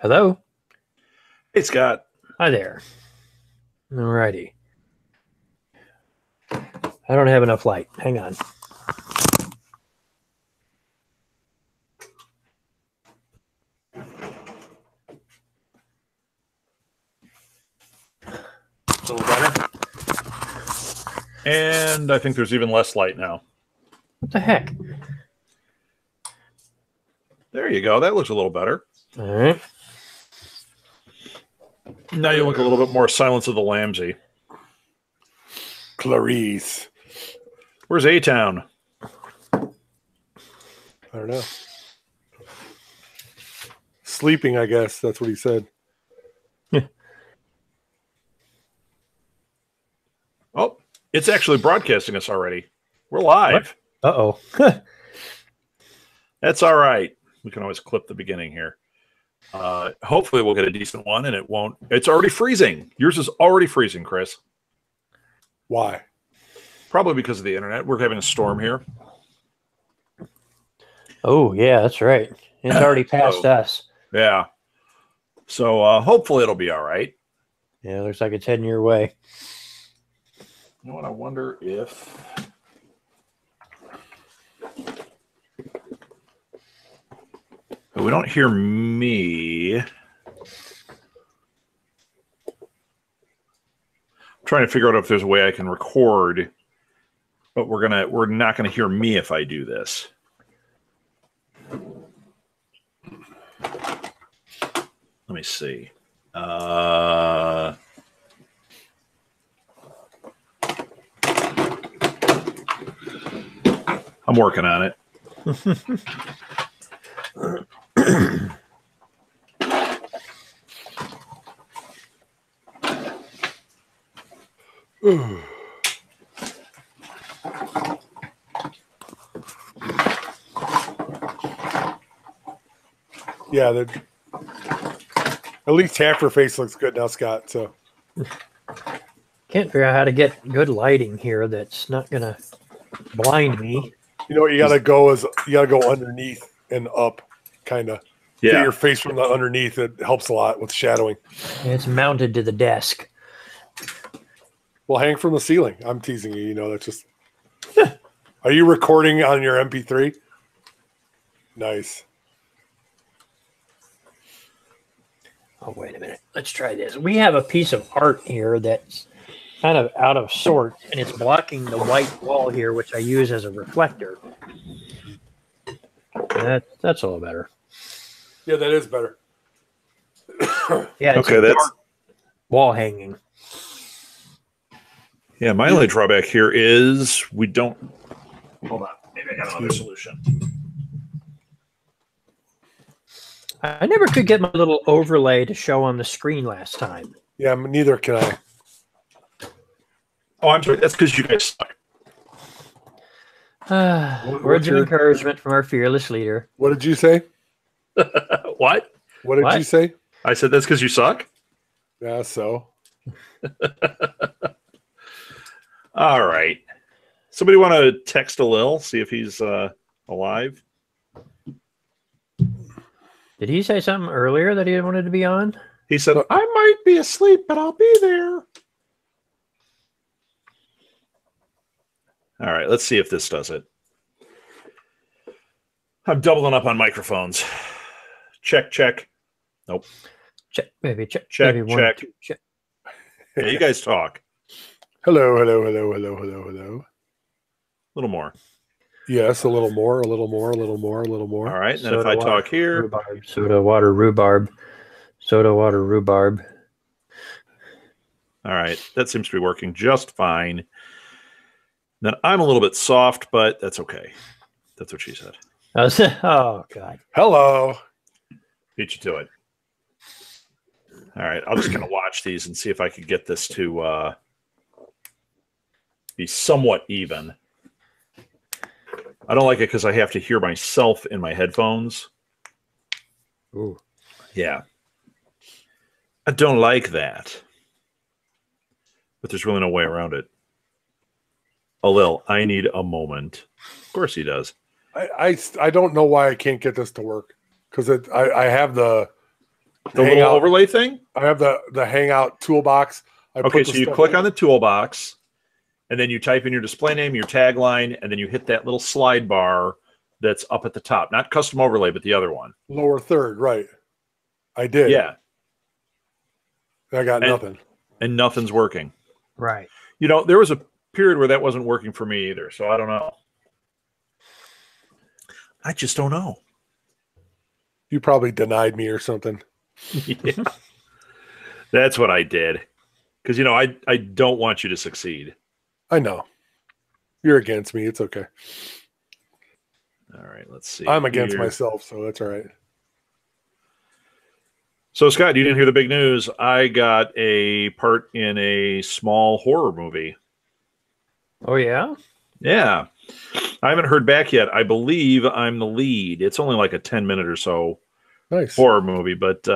Hello? Hey, Scott. Hi there. Alrighty. I don't have enough light. Hang on. It's a little better. And I think there's even less light now. What the heck? There you go. That looks a little better. All right. Now you look a little bit more Silence of the Lambsy. Clarice. Where's A-Town? I don't know. Sleeping, I guess. That's what he said. Oh, it's actually broadcasting us already. We're live. Uh-oh. That's all right. We can always clip the beginning here. Hopefully we'll get a decent one, and it won't. It's already freezing. Yours is already freezing, Chris. Why? Probably because of the internet. We're having a storm here. Oh, yeah, that's right. It's already past us. Yeah. So hopefully it'll be all right. Yeah, looks like it's heading your way. You know what? I wonder if... We don't hear me. I'm trying to figure out if there's a way I can record, but we're not gonna hear me if I do this. Let me see. I'm working on it. Yeah, at least half her face looks good now, Scott. So Can't figure out how to get good lighting here that's not going to blind me. you know what you gotta go is you gotta go underneath and up, kind of. Yeah. Get your face from the underneath. It helps a lot with shadowing. It's mounted to the desk. Well, hang from the ceiling. I'm teasing you. You know that's just. Are you recording on your MP3? Nice. Oh, wait a minute. Let's try this. We have a piece of art here that's kind of out of sort, and it's blocking the white wall here, which I use as a reflector. That's a little better. Yeah, that is better. Yeah, it's Okay, that's dark wall hanging. yeah. My only drawback here is we don't. Hold on, maybe I got another solution. I never could get my little overlay to show on the screen last time. Yeah, neither can I. Oh, I'm sorry. That's because you guys suck. Words of encouragement from our fearless leader. What did you say? What? What did you say? I said that's because you suck. Yeah, so. All right. Somebody want to text a Lil, see if he's alive? Did he say something earlier that he wanted to be on? He said, I might be asleep, but I'll be there. All right, let's see if this does it. I'm doubling up on microphones. Check, check. Nope. Check, maybe check. Check, maybe check. 1, 2, check. Yeah, you guys talk. Hello, hello, hello, hello, hello, hello. A little more. Yes, a little more, a little more, a little more, a little more. All right, and then if I talk here. Rhubarb, soda, water, rhubarb. Soda, water, rhubarb. All right, that seems to be working just fine. Then I'm a little bit soft, but that's okay. That's what she said. Oh, God. Hello. Beat you to it. All right, I'll just kind of watch these and see if I could get this to be somewhat even. I don't like it because I have to hear myself in my headphones. Ooh. Yeah. I don't like that. But there's really no way around it. Lil, I need a moment. Of course he does. I don't know why I can't get this to work because I have the The little overlay thing? I have the Hangout toolbox. Okay, so you click on the toolbox, and then you type in your display name, your tagline, and then you hit that little slide bar that's up at the top. Not custom overlay, but the other one. Lower third, right. I did. Yeah. I got nothing. And nothing's working. Right. You know, there was a period where that wasn't working for me either, so I don't know. I just don't know. You probably denied me or something. Yeah. That's what I did. Because, you know, I don't want you to succeed. I know. You're against me. It's okay. All right, let's see. I'm against myself, so that's all right. So, Scott, you didn't hear the big news. I got a part in a small horror movie. Oh, yeah? Yeah. I haven't heard back yet. I believe I'm the lead. It's only like a 10-minute or so horror movie, but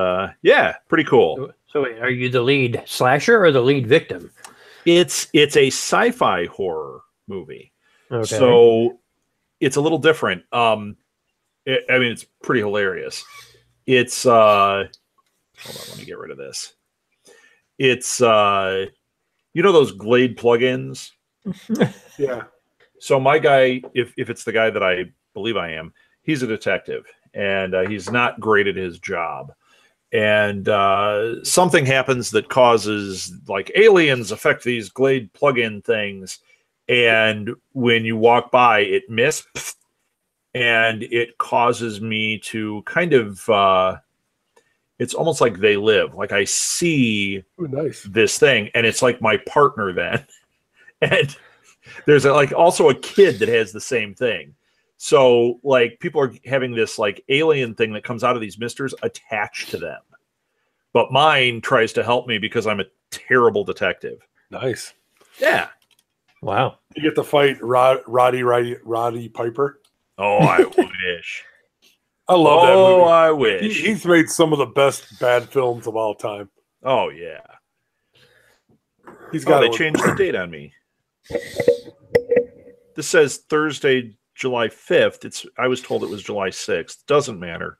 yeah, pretty cool. So wait, are you the lead slasher or the lead victim? It's a sci-fi horror movie. Okay. So it's a little different. I mean, it's pretty hilarious. It's hold on, let me get rid of this. It's you know those Glade plugins? Yeah. So my guy, if it's the guy that I believe I am, he's a detective, and he's not great at his job. And something happens that causes, like, aliens affect these Glade plug-in things. And when you walk by, it misses, and it causes me to kind of, it's almost like they live. Like I see this thing, and it's like my partner then. And there's also a kid that has the same thing. So, like, people are having this, like, alien thing that comes out of these misters attached to them. But mine tries to help me because I'm a terrible detective. Nice. Yeah. Wow. You get to fight Roddy Piper. Oh, I wish. I love that movie. Oh, I wish. He's made some of the best bad films of all time. Oh, yeah. He's got. They changed the date on me. This says Thursday, July 5th. I was told it was July 6th. Doesn't matter.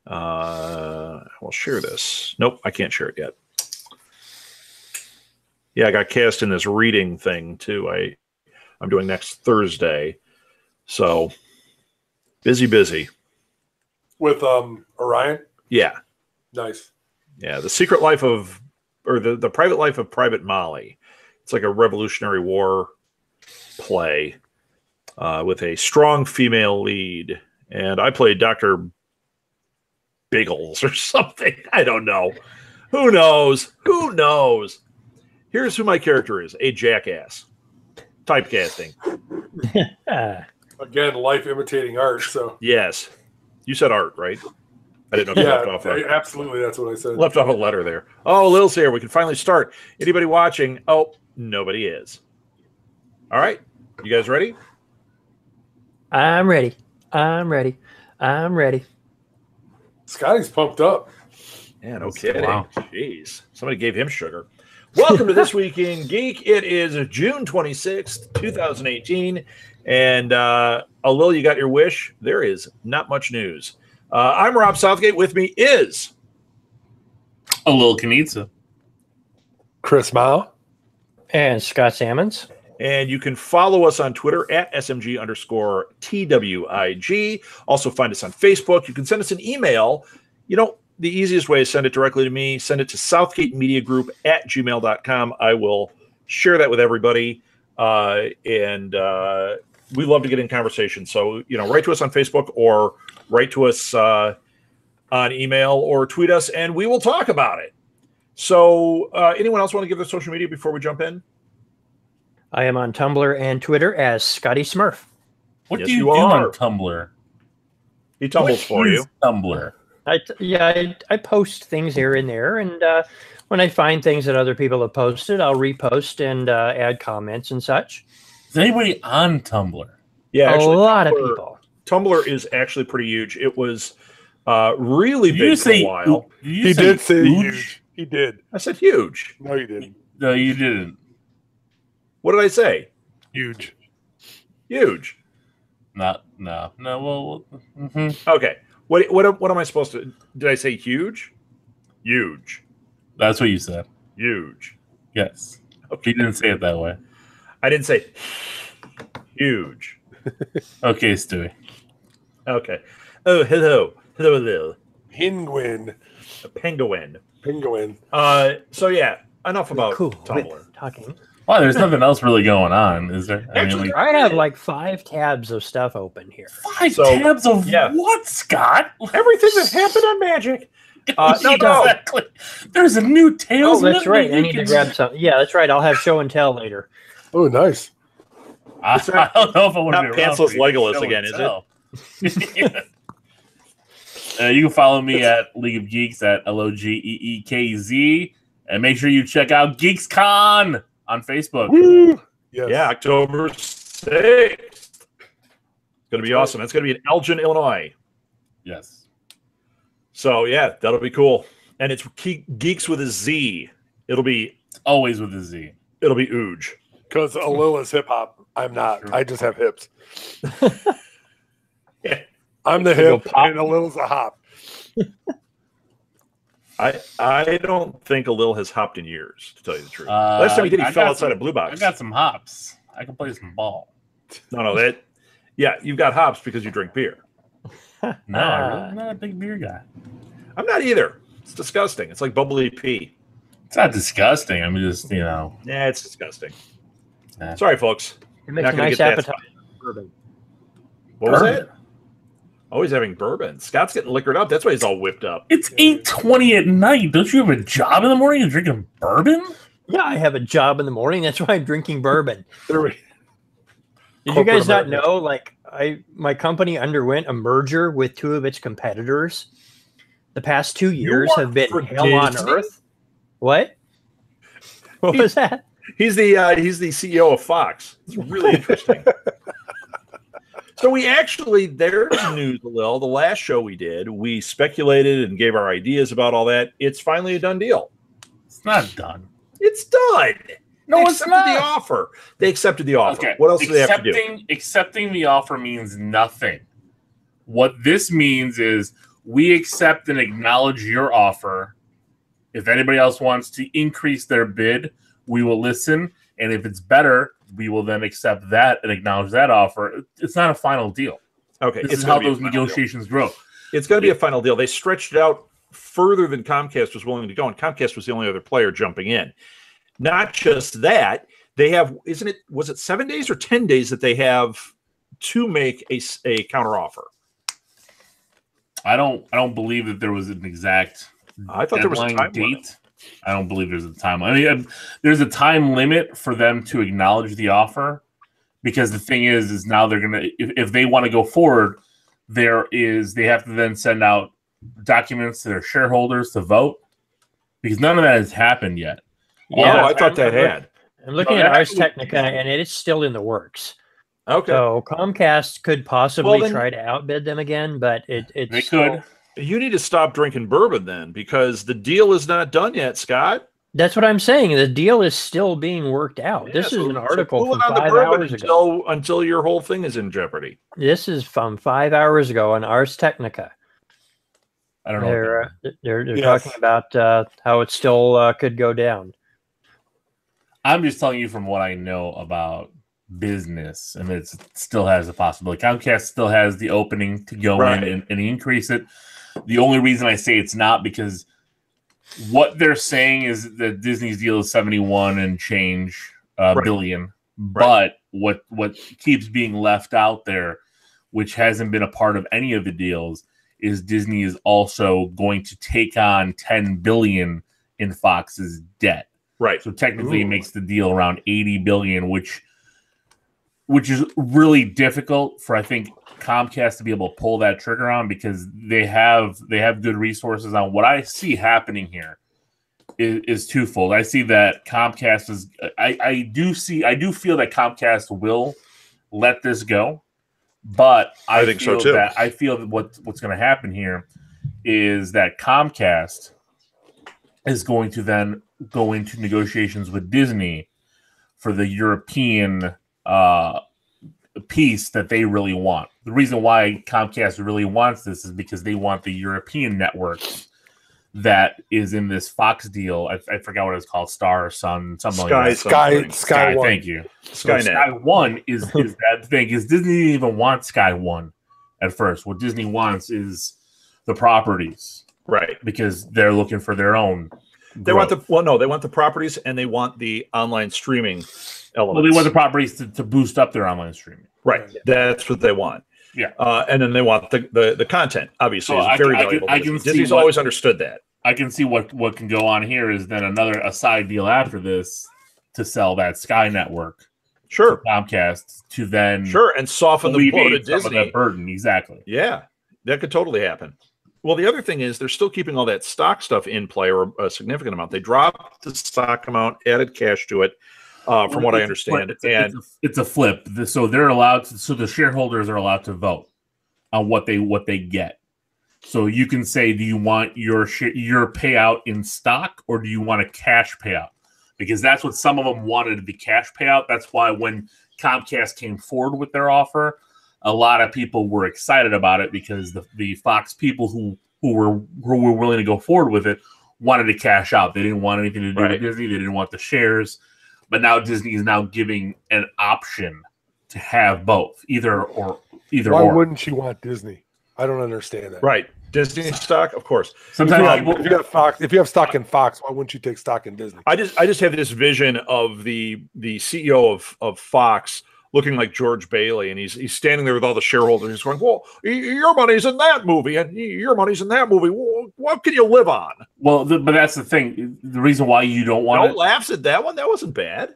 We'll share this. Nope, I can't share it yet. Yeah, I got cast in this reading thing too. I'm doing next Thursday. So busy. With Orion? Yeah. Nice. Yeah, the secret life of, or the private life of Private Molly. It's like a Revolutionary War play with a strong female lead. And I played Dr. Biggles or something. I don't know. Who knows? Who knows? Here's who my character is. A jackass. Typecasting. Again, life imitating art. So yes. You said art, right? I didn't know if you left off. Absolutely, that's what I said. Left off a letter there. Oh, Lil's here. We can finally start. Anybody watching? Oh, nobody is. All right. You guys ready? I'm ready. Scotty's pumped up. Yeah, no kidding. Wow. Jeez. Somebody gave him sugar. Welcome to This Week in Geek. It is June 26th, 2018. And Lil, you got your wish. There is not much news. I'm Rob Southgate. With me is Lil Kanitsa. Chris Mao. And Scott Sammons. And you can follow us on Twitter at SMG_TWIG. Also find us on Facebook. You can send us an email. You know, the easiest way is send it directly to me. Send it to southgatemediagroup@gmail.com. I will share that with everybody. And we love to get in conversation. So, you know, write to us on Facebook or write to us on email or tweet us, and we will talk about it. So anyone else want to give their social media before we jump in? I am on Tumblr and Twitter as Scotty Smurf. What Yes, do you you do are. on Tumblr? He tumbles for you. Tumblr. I post things here and there, and when I find things that other people have posted, I'll repost and add comments and such. Is anybody on Tumblr? Yeah, actually, a lot of people. Tumblr is actually pretty huge. It was really big for a while. He did say huge. He did. I said huge. No, you didn't. No, you didn't. What did I say? Huge. Huge. No. Well, Okay. What am I supposed to? Did I say huge? Huge. That's what you said. Huge. Yes. Okay. You didn't say it that way. I didn't say huge. Okay, Stewie. Okay. Oh, hello. Hello, Lil. Penguin. A penguin. Penguin. So yeah, enough about Cool. Tumblr. Talking. Well, there's nothing else really going on, is there? Actually, I have like 5 tabs of stuff open here. 5 So, tabs of yeah. what, Scott? Everything that happened on Magic. No. Exactly. There's a new Tales. Oh, that's menu right. I you need to can- grab some. Yeah, that's right. I'll have show and tell later. Oh, nice. I don't know if I want to Not be around pantsless for you. Legolas Show again, and tell. You can follow me at League of Geeks at LOGEEKZ, and make sure you check out GeeksCon on Facebook. Woo! Yes. Yeah, October 6th. It's going to be awesome. It's going to be in Elgin, Illinois. Yes. So yeah, that'll be cool. And it's Geeks with a Z. It'll be Always with a Z. Ooge. Because Alil is hip hop. I'm not. Sure. I just have hips. Yeah. I'm the Go hip, pop. and Alil's a hop. I don't think Lil has hopped in years, to tell you the truth. Last time he did, he I fell got outside some- a blue box. I got some hops. I can play some ball. No, yeah, you've got hops because you drink beer. No, I'm not a big beer guy. I'm not either. It's disgusting. It's like bubbly pee. It's not disgusting. I'm just, Yeah, it's disgusting. Yeah. Sorry, folks. It makes Not a gonna nice get that appetite. Bourbon. What was Bourbon. that? Oh, he's having bourbon. Scott's getting liquored up. That's why he's all whipped up. It's 8:20 at night. Don't you have a job in the morning and drinking bourbon? Yeah, I have a job in the morning. That's why I'm drinking bourbon. There we- Did you Corporate guys not America. know? Like, my company underwent a merger with 2 of its competitors. The past 2 years have been for hell on Disney? earth. What? What was that? He's the CEO of Fox. It's really interesting. So we actually, there's news, Lil. The last show we did, we speculated and gave our ideas about all that. It's finally a done deal. It's not done. It's done. No, They it's accepted not. the offer. They accepted the offer. Okay. What else do they have to do? Accepting the offer means nothing. What this means is we accept and acknowledge your offer. If anybody else wants to increase their bid, we will listen. And if it's better, we will then accept that and acknowledge that offer. It's not a final deal. Okay, This it's is how gonna be a those final deal. negotiations grow. It's going to be a final deal. They stretched it out further than Comcast was willing to go, and Comcast was the only other player jumping in. Not just that, they have, was it 7 days or 10 days that they have to make a counteroffer? I don't believe that there was an exact I thought there was a deadline time date. limit. I don't believe there's a time. I mean, there's a time limit for them to acknowledge the offer, because the thing is now they're gonna, if they want to go forward, they have to then send out documents to their shareholders to vote, because none of that has happened yet. Yeah, Oh, I thought that had. I'm looking No, at that Ars actually- Technica, and it is still in the works. Okay. So Comcast could possibly Well, then- try to outbid them again, but it's They still- could. You need to stop drinking bourbon then, because the deal is not done yet, Scott. That's what I'm saying. The deal is still being worked out. This is an article cool from it on the 5 bourbon hours ago. until your whole thing is in jeopardy. This is from 5 hours ago on Ars Technica. I don't know. They're Yes. talking about how it still could go down. I'm just telling you from what I know about business, and it still has a possibility. Comcast still has the opening to go Right. in and increase it. The only reason I say it's not, because what they're saying is that Disney's deal is 71 and change Right. billion. But what keeps being left out there, which hasn't been a part of any of the deals, is Disney is also going to take on 10 billion in Fox's debt. Right. So technically, it Ooh. makes the deal around 80 billion, which is really difficult for, I think, Comcast to be able to pull that trigger on, because they have good resources on. What I see happening here is twofold. I see that Comcast is. I do feel that Comcast will let this go, but I think so, too. I feel that what's going to happen here is that Comcast is going to then go into negotiations with Disney for the European piece that they really want. The reason why Comcast really wants this is because they want the European networks that is in this Fox deal. I forgot what it's called, Star or Sun, something Sky, like that. Sky One. Thank you. Skynet. So Sky One is that thing. Is Disney didn't even want Sky One at first. What Disney wants is the properties, right? Because they're looking for their own. They want they want the properties and they want the online streaming elements. Well, they want the properties to boost up their online streaming. Right. That's what they want. Yeah. And then they want the content, obviously, is very valuable. Disney's always understood that. I can see what can go on here is then a side deal after this to sell that Sky Network. Sure. To Comcast to then and soften the blow to Disney. That burden, exactly. Yeah, that could totally happen. Well, the other thing is they're still keeping all that stock stuff in play, or a significant amount. They dropped the stock amount, added cash to it, from what I understand. It's a flip. So they're allowed to. So the shareholders are allowed to vote on what they get. So you can say, do you want your payout in stock or do you want a cash payout? Because that's what some of them wanted, the cash payout. That's why when Comcast came forward with their offer, a lot of people were excited about it because the Fox people who were willing to go forward with it wanted to cash out. They didn't want anything to do with Disney. They didn't want the shares. But now Disney is now giving an option to have both, either or. Why wouldn't you want Disney? I don't understand that. Right. Disney stock, of course. Sometimes if you have Fox, if you have stock in Fox, why wouldn't you take stock in Disney? I just have this vision of the CEO of Fox looking like George Bailey, and he's standing there with all the shareholders. He's going, "Well, your money's in that movie, and your money's in that movie. Well, what can you live on?" Well, but that's the thing. The reason why you don't want laughs at that one. That wasn't bad.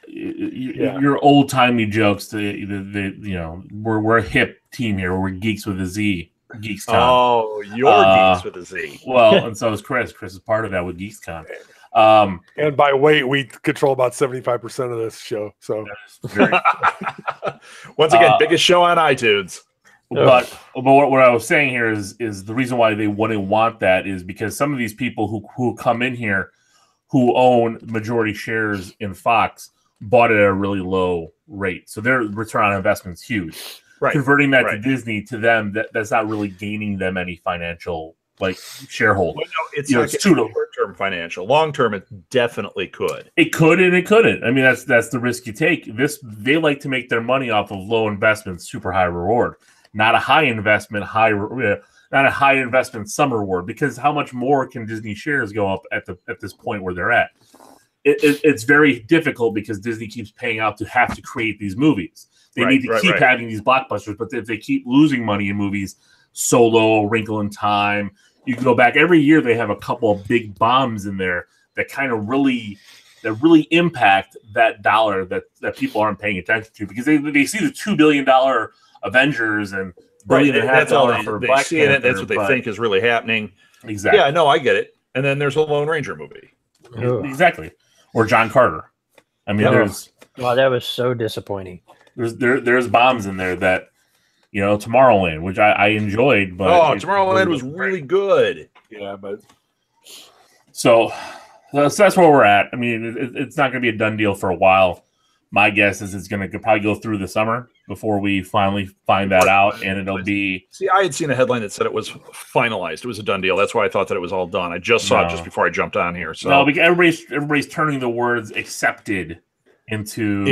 Your old timey jokes. We're a hip team here. We're geeks with a Z. GeeksCon. Oh, you're geeks with a Z. Well, and so is Chris. Chris is part of that with GeeksCon. And by weight, we control about 75% of this show. So, once again, biggest show on iTunes. But what I was saying here is the reason why they wouldn't want that is because some of these people who come in here who own majority shares in Fox bought it at a really low rate, so their return on investment is huge. Right. Converting that to Disney, to them, that's not really gaining them any financial shareholder. Well, no, it's not short-term financial. Long-term, it definitely could. It could and it couldn't. I mean, that's the risk you take. They like to make their money off of low investment, super high reward, not a high investment, not a high investment, some reward. Because how much more can Disney shares go up at this point where they're at? It's very difficult because Disney keeps paying out to have to create these movies. They need to keep having these blockbusters, but if they keep losing money in movies, Solo, Wrinkle in Time, you can go back every year. They have a couple of big bombs in there that kind of really impact that dollar that people aren't paying attention to because they see the $2 billion Avengers and $1.5 for Black Panther. That's what they think is really happening. Exactly. Yeah, no, I get it. And then there's a Lone Ranger movie. Exactly. Or John Carter. I mean, that was so disappointing. There's bombs in there that, Tomorrowland, which I enjoyed, but Tomorrowland was really good. Yeah, but so that's where we're at. I mean, it's not going to be a done deal for a while. My guess is it's going to probably go through the summer before we finally find that out, and it'll be. See, I had seen a headline that said it was finalized. It was a done deal. That's why I thought that it was all done. I just saw it just before I jumped on here. So no, because everybody's turning the words "accepted" into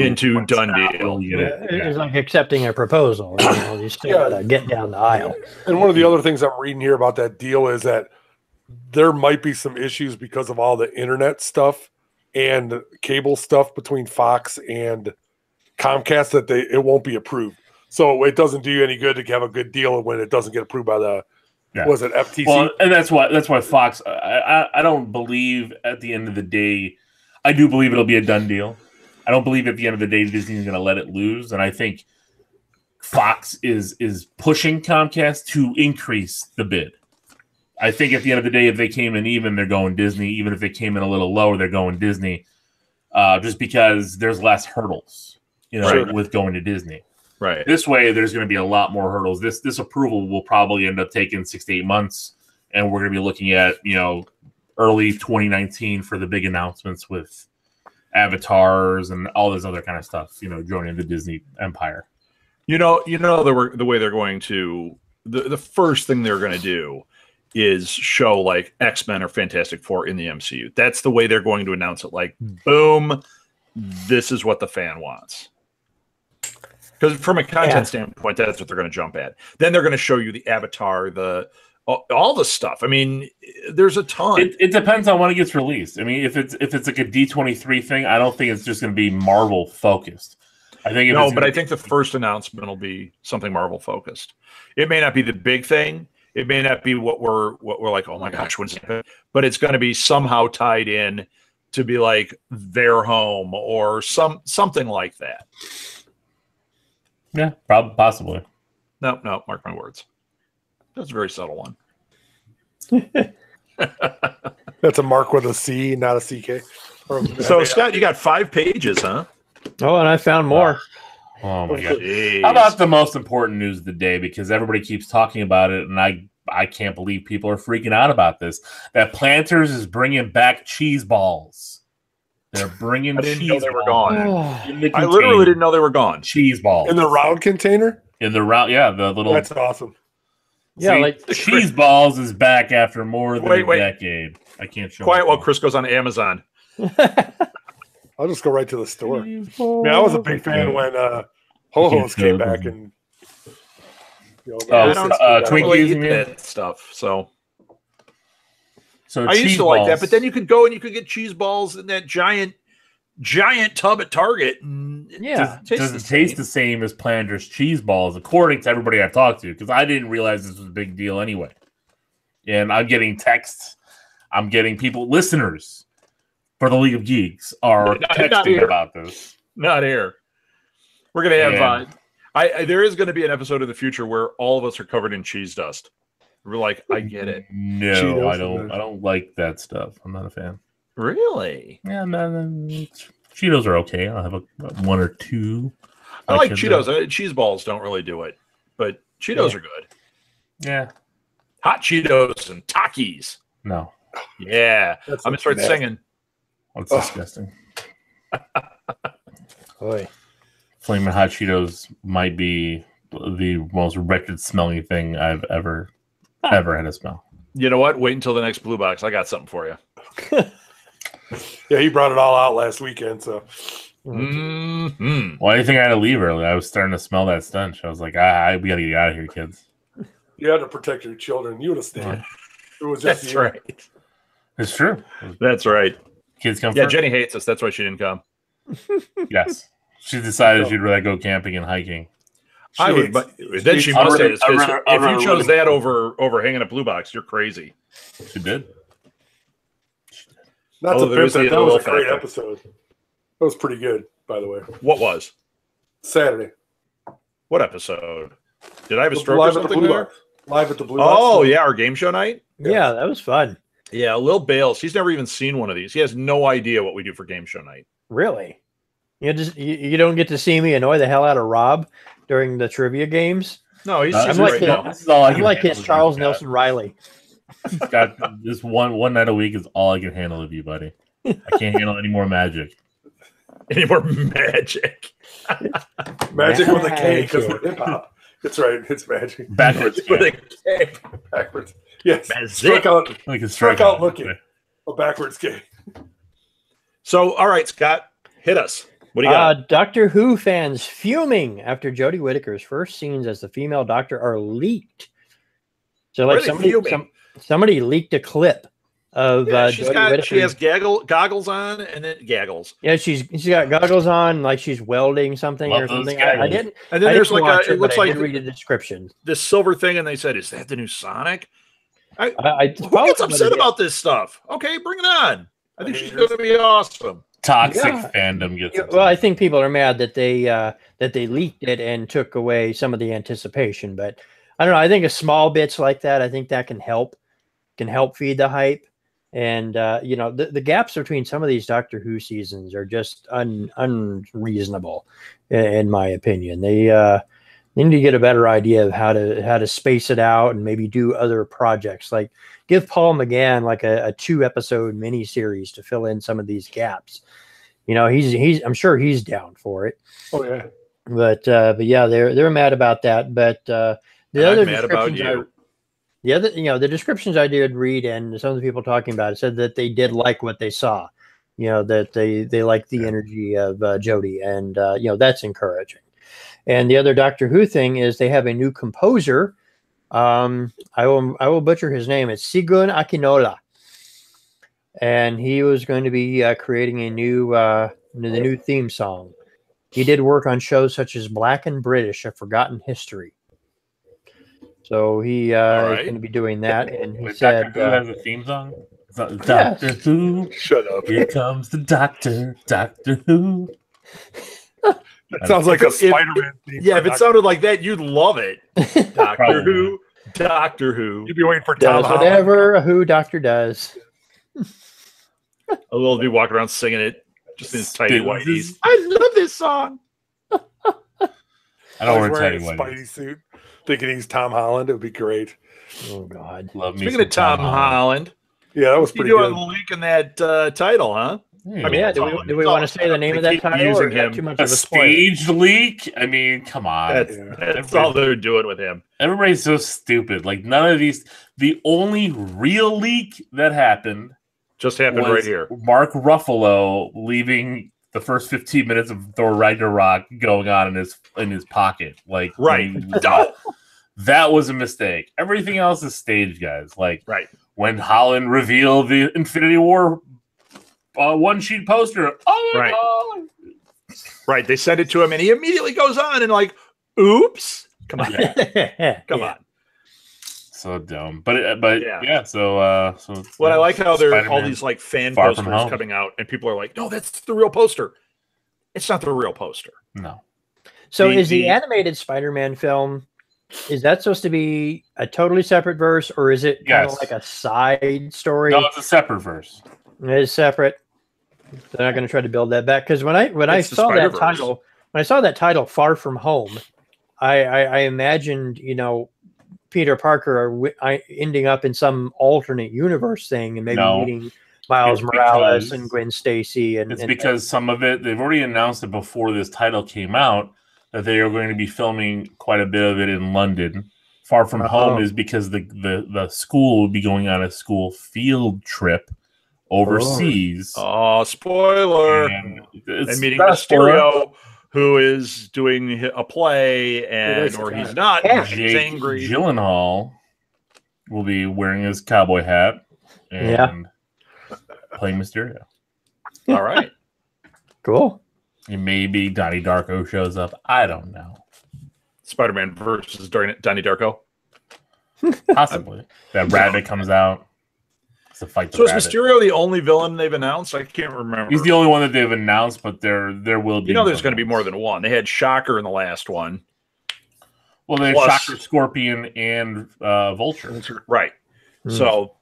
done deal. It's like accepting a proposal. You still gotta get down the aisle. And one of the other things I'm reading here about that deal is that there might be some issues because of all the internet stuff and cable stuff between Fox and Comcast that it won't be approved. So it doesn't do you any good to have a good deal when it doesn't get approved by the was it FTC? Well, and that's why Fox. I don't believe at the end of the day. I do believe it'll be a done deal. I don't believe at the end of the day Disney's going to let it lose, and I think Fox is pushing Comcast to increase the bid. I think at the end of the day, if they came in even, they're going Disney. Even if they came in a little lower, they're going Disney, just because there's less hurdles, with going to Disney. Right. This way, there's going to be a lot more hurdles. This approval will probably end up taking 6 to 8 months, and we're going to be looking at early 2019 for the big announcements with avatars and all this other kind of stuff, joining the Disney empire. The way they're going to, the first thing they're going to do is show like X-Men or Fantastic Four in the MCU. That's the way they're going to announce it. Like, boom, this is what the fan wants. Because from a content standpoint, that's what they're going to jump at. Then they're going to show you the Avatar, all the stuff. I mean, there's a ton. It depends on when it gets released. I mean, if it's like a D23 thing, I don't think it's just going to be Marvel focused. I think I think the first announcement will be something Marvel focused. It may not be the big thing. It may not be what we're like, oh my gosh, when's it? But it's going to be somehow tied in to be like their home or something like that. Yeah, probably, possibly. No, mark my words. That's a very subtle one. That's a mark with a C, not a CK. So, Scott, you got 5 pages, huh? Oh, and I found more. Oh my god! Jeez. How about the most important news of the day? Because everybody keeps talking about it, and I can't believe people are freaking out about this. That Planters is bringing back cheese balls. They're bringing I didn't cheese know they were balls gone. in the I literally container. didn't know they were gone. Cheese balls in the round container. in the round. Yeah, the little. That's awesome. Yeah, See, like cheese balls is back after more than a Wait. decade. I can't show. Quiet my while phone. Chris goes on Amazon. I'll just go right to the store. I mean, I was a big fan when Ho-Ho's came back and Oh, I don't Twinkies, really you eat mean? that stuff. So So I used cheese to like that, balls- but then you could go and you could get cheese balls in that giant tub at Target. And it Yeah. doesn't taste the same as Planters cheese balls, according to everybody I've talked to, because I didn't realize this was a big deal anyway. And I'm getting texts, I'm getting listeners for the League of Geeks are Not texting here. about this. Not here. We're gonna have. Yeah. There is going to be an episode in the future where all of us are covered in cheese dust. We're like, I get it. No, Cheetos I don't. I don't like that stuff. I'm not a fan. Really? Yeah, man. Cheetos are okay. I'll have one or two. I like Kids Cheetos. Cheese balls don't really do it, but Cheetos are good. Yeah. Hot Cheetos and Takis. No, Yeah, That's I'm gonna start nasty. singing. that's disgusting. boy. Flaming hot Cheetos might be the most wretched smelling thing I've ever had to smell. You know what? Wait until the next blue box. I got something for you. Yeah, he brought it all out last weekend. So Mm-hmm. Why do you think I had to leave early? I was starting to smell that stench. I was like, we got to get out of here, kids. you had to protect your children. You would have stayed. It was just That's you. right. It's true. That's right. Kids come Yeah, first. Jenny hates us. That's why she didn't come. Yes. She decided she'd rather go camping and hiking. I would, but then she must say this, because if you chose that over hanging a blue box, you're crazy. She did. Not Although to there is pimp the that. That was a little great factor. episode. That was pretty good, by the way. What was? Saturday. What episode? Did I have a stroke or Live at the something Blue there? Box. Live at the Blue Box. Oh, yeah, our game show night? Yeah, that was fun. Yeah, Lil Bales. He's never even seen one of these. He has no idea what we do for game show night. Really? You don't get to see me annoy the hell out of Rob during the trivia games. No, he's I'm just like right him. now. This is all I I'm can like handle his with Charles you, Nelson Riley. Scott. This one night a week is all I can handle of you, buddy. I can't handle any more magic. Any more magic? Magic with a K because Magic. we're hip hop. It's right. It's magic. Backwards. With a yeah. K. Backwards. Yes. Magic. Strike out. Like a Strike out looking. A backwards K. So, all right, Scott, hit us. What do you got? Doctor Who fans fuming after Jodie Whittaker's first scenes as the female Doctor are leaked. So, like Really fuming? somebody leaked a clip of She's Jodie got. Whittaker. She has goggles on, and then gaggles. Yeah, she's got goggles on, like she's welding something Love or those something. I goggles. didn't. And then I there's didn't like watch a. It looks but I like did read the description. this silver thing, and they said, "Is that the new Sonic?" I Who gets upset about this stuff? Okay, bring it on. I think she's going to be awesome. Toxic Yeah. fandom gets. Yeah, well, I think people are mad that they leaked it and took away some of the anticipation. But I don't know. I think a small bits like that, I think that can help feed the hype. And the gaps between some of these Doctor Who seasons are just unreasonable, in my opinion. They need to get a better idea of how to space it out and maybe do other projects. Like give Paul McGann like a 2-episode miniseries to fill in some of these gaps. He's I'm sure he's down for it. Oh yeah. But yeah, they're mad about that. But the And other I'm mad about descriptions you. the other, the descriptions I did read and some of the people talking about it said that they did like what they saw. That they like the energy of Jodie, and that's encouraging. And the other Doctor Who thing is they have a new composer. I will butcher his name. It's Sigun Akinola, and he was going to be creating a the new theme song. He did work on shows such as Black and British: A Forgotten History. So he is going to be doing that, and he said, Doctor Who has a theme song. Yes. Doctor Who, Shut up. Here comes the Doctor. Doctor Who. It sounds like a Spider-Man theme. Yeah, if it sounded like that, you'd love it. Doctor Probably. Who, Doctor Who. You'd be waiting for Tom does Holland. whatever a Who doctor does. A little dude walking around singing it, just in his tiny Dude, whiteies. I love this song. I I don't was wear wearing tiny a whities. Spidey suit, thinking he's Tom Holland. It would be great. Oh God. Love me Speaking some of Tom Holland, Yeah, that was what's he pretty doing good. leaking that title, huh? Hey, I mean, Yeah, it's all- do we it's want all- to say the name of they that keep title, or using is that him. too much a of a spoiler? staged leak? I mean, come on. That's all they're doing with him. Everybody's so stupid. Like, none of these. The only real leak that happened Just happened was right here. Mark Ruffalo leaving the first 15 minutes of Thor Ragnarok going on in his pocket. Like, Right. when he was- that was a mistake. Everything else is staged, guys. Like, Right. when Holland revealed the Infinity War one-sheet poster. Oh my Right. God. Right. They send it to him, and he immediately goes on and like, oops. Come on. Come on. So dumb. But Yeah. yeah, so Well, I like how there are all Spider-Man these like fan Far From posters Home. coming out, and people are like, no, that's the real poster. It's not the real poster. No. So is The- the animated Spider-Man film, is that supposed to be a totally separate verse, or is it kind of Yes. like a side story? No, it's a separate verse. It is separate. They're not going to try to build that back, because when I It's the saw that Spider-Verse. title, when I saw that title, Far From Home, I imagined Peter Parker ending up in some alternate universe thing, and maybe No. meeting Miles It's Morales because- and Gwen Stacy, It's because some of it, they've already announced it before this title came out, that they are going to be filming quite a bit of it in London. Far From Home is because the school will be going on a school field trip overseas. Oh, spoiler. And it's And meeting not a spoiler. Mysterio, who is doing a play, and or he's not. Yeah. He's Jake angry. Gyllenhaal will be wearing his cowboy hat and playing Mysterio. All right. cool. And maybe Donnie Darko shows up. I don't know. Spider-Man versus Donnie Darko. Possibly. That rabbit comes out to fight the So is rabbit. Mysterio the only villain they've announced? I can't remember. He's the only one that they've announced, but there will be. there's going to be more than one. They had Shocker in the last one. Well, there's Plus- Shocker, Scorpion, and Vulture. Right. Hmm. So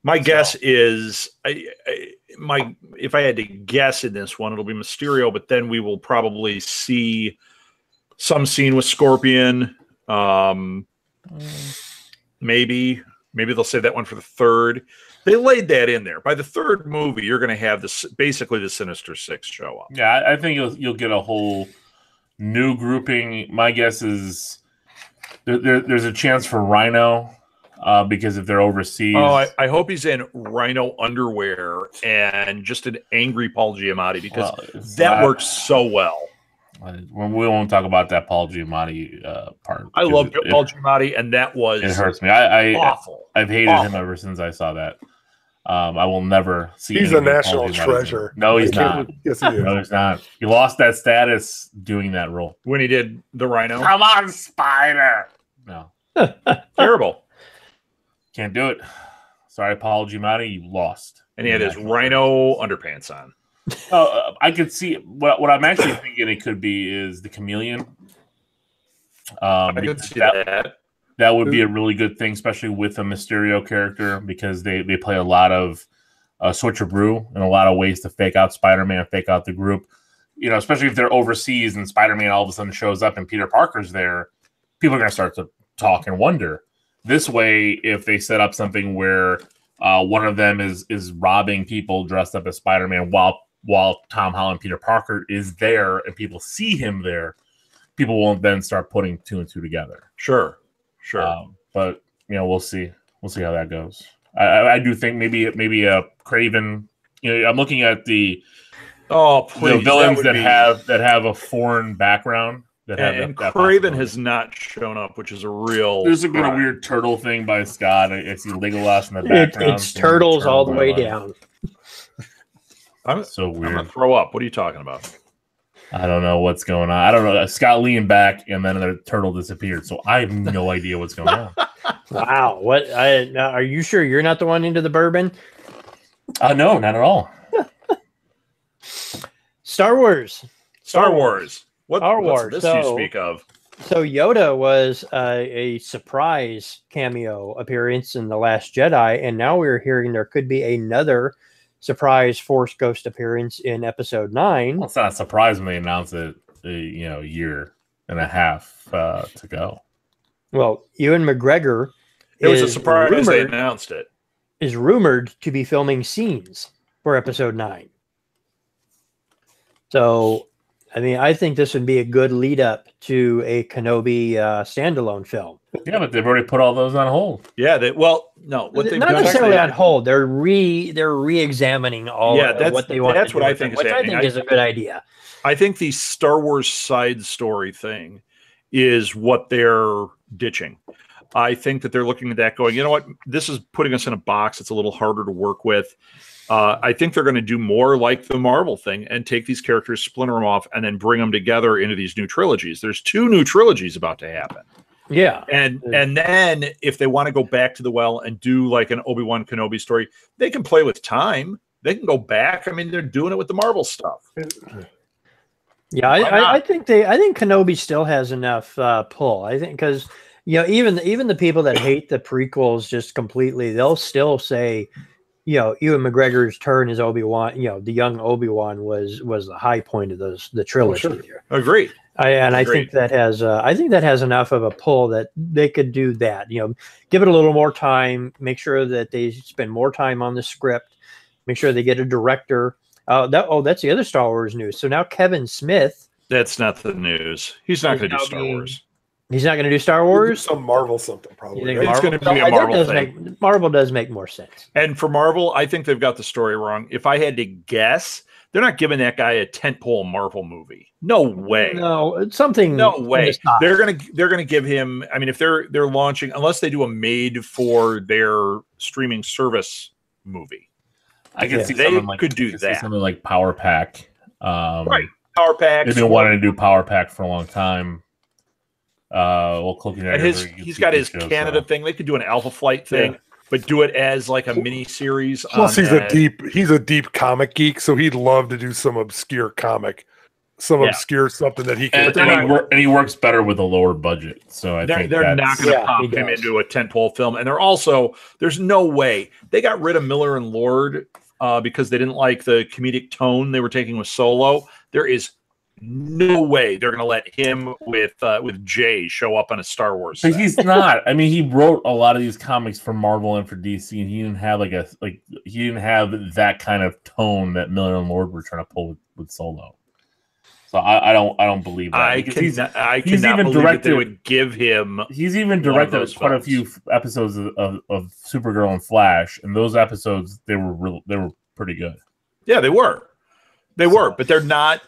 my guess is, if I had to guess in this one, it'll be Mysterio, but then we will probably see some scene with Scorpion. Maybe they'll save that one for the third. They laid that in there. By the third movie, you're going to have this basically the Sinister Six show up. Yeah, I think you'll get a whole new grouping. My guess is there's a chance for Rhino because if they're overseas. Oh, I hope he's in Rhino underwear and just an angry Paul Giamatti, because that works so well. We won't talk about that Paul Giamatti part. I love Paul Giamatti, and that was It hurts me. I awful. I've hated Awful. him ever since I saw that. I will never see. He's a anything Paul national Giamatti's in. treasure. No, he's not. Yes, he is. No, he's not. He lost that status doing that role. When he did the Rhino. Come on, Spider. No, Terrible. can't do it. Sorry, Paul Giamatti, you lost. And he had his Rhino underpants on. I could see what I'm actually thinking it could be is the Chameleon. I could Because see that. that would be a really good thing, especially with a Mysterio character, because they play a lot of switcheroo and a lot of ways to fake out Spider-Man, fake out the group. Especially if they're overseas and Spider-Man all of a sudden shows up and Peter Parker's there, people are going to start to talk and wonder. This way, if they set up something where one of them is robbing people dressed up as Spider-Man while Tom Holland, Peter Parker is there, and people see him there, people won't then start putting two and two together. Sure. But we'll see. We'll see how that goes. I do think maybe a Craven. I'm looking at the villains that have a foreign background. And Craven has not shown up, which is a real. There's a weird turtle thing by Scott. I see Legolas in the background. It's turtles all the way down. I'm so weird. I'm gonna throw up. What are you talking about? I don't know what's going on. I don't know. Scott leaned back, and then the turtle disappeared. So I have no idea what's going on. Wow. What? Are you sure you're not the one into the bourbon? No, not at all. Star Wars. What's this you speak of? So Yoda was a surprise cameo appearance in The Last Jedi, and now we're hearing there could be another surprise Force Ghost appearance in Episode 9. Well, it's not a surprise when they announced it, a year and a half to go. Well, Ewan McGregor. It was a surprise they announced it. Is rumored to be filming scenes for Episode 9. So, I mean, I think this would be a good lead up to a Kenobi standalone film. Yeah, but they've already put all those on hold. Yeah, what they've not done necessarily on hold. They're re-examining all of what they want. That's what I think is happening. I think is a good idea. I think the Star Wars side story thing is what they're ditching. I think that they're looking at that going, you know what, this is putting us in a box. It's a little harder to work with. I think they're going to do more like the Marvel thing and take these characters, splinter them off, and then bring them together into these new trilogies. There's 2 new trilogies about to happen. Yeah. And then if they want to go back to the well and do like an Obi-Wan Kenobi story, they can play with time. They can go back. I mean, they're doing it with the Marvel stuff. Yeah, I think Kenobi still has enough pull. I think because even the people that hate the prequels just completely, they'll still say, Ewan McGregor's turn as Obi-Wan, the young Obi-Wan was the high point of the trilogy. Oh, sure. Agreed. I think that has enough of a pull that they could do that. Give it a little more time. Make sure that they spend more time on the script. Make sure they get a director. That's the other Star Wars news. So now Kevin Smith. That's not the news. He's not going to do Star Wars. He's not going to do Star Wars? Some Marvel something, probably. It's going to be a Marvel thing. Marvel does make more sense. And for Marvel, I think they've got the story wrong. If I had to guess, they're not giving that guy a tentpole Marvel movie. No way. No, it's something. No way. They're gonna give him. I mean, if they're launching, unless they do a made for their streaming service movie, I can see something like Power Pack. Right, Power Pack. They've been wanting to do Power Pack for a long time. He's got his Canada thing. They could do an Alpha Flight thing, but do it as like a mini series. Plus, he's a deep comic geek, so he'd love to do some obscure comic, obscure something that he can. And he works better with a lower budget. So I think they're not going to pop him into a tentpole film. And there's no way they got rid of Miller and Lord because they didn't like the comedic tone they were taking with Solo. There is no way they're going to let him with Jay show up on a Star Wars set. He's not. I mean, he wrote a lot of these comics for Marvel and for DC, and he didn't have he didn't have that kind of tone that Miller and Lord were trying to pull with Solo. So I don't believe that. I cannot believe that they would give him. He's even directed quite a few episodes of Supergirl and Flash, and those episodes they were pretty good. Yeah, they were. They were, but they're not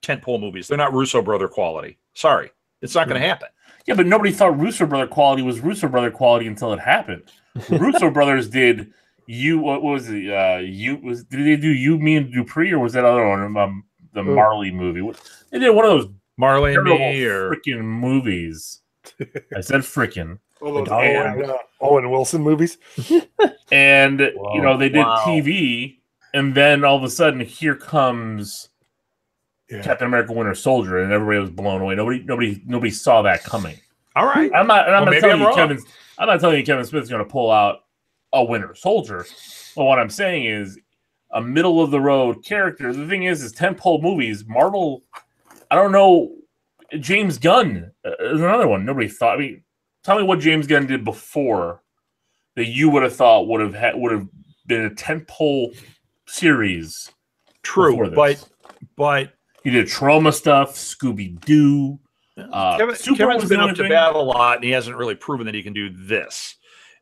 tentpole movies. They're not Russo brother quality. Sorry, it's not going to happen. Yeah, but nobody thought Russo brother quality was Russo brother quality until it happened. Russo brothers did what was it? Did they do You, Me, and Dupree, or was that other one? The Marley movie. They did one of those Marley and Me or freaking movies. I said freaking. Owen Wilson movies. And they did TV, and then all of a sudden here comes Captain America: Winter Soldier, and everybody was blown away. Nobody saw that coming. All right, I'm not telling you Kevin Smith's going to pull out a Winter Soldier. But what I'm saying is a middle of the road character. The thing is tentpole movies. Marvel, I don't know. James Gunn is another one. Nobody thought. I mean, tell me what James Gunn did before that you would have thought would have been a tentpole series. True, but he did Trauma stuff, Scooby Doo. Kevin's been up to bat a lot, and he hasn't really proven that he can do this.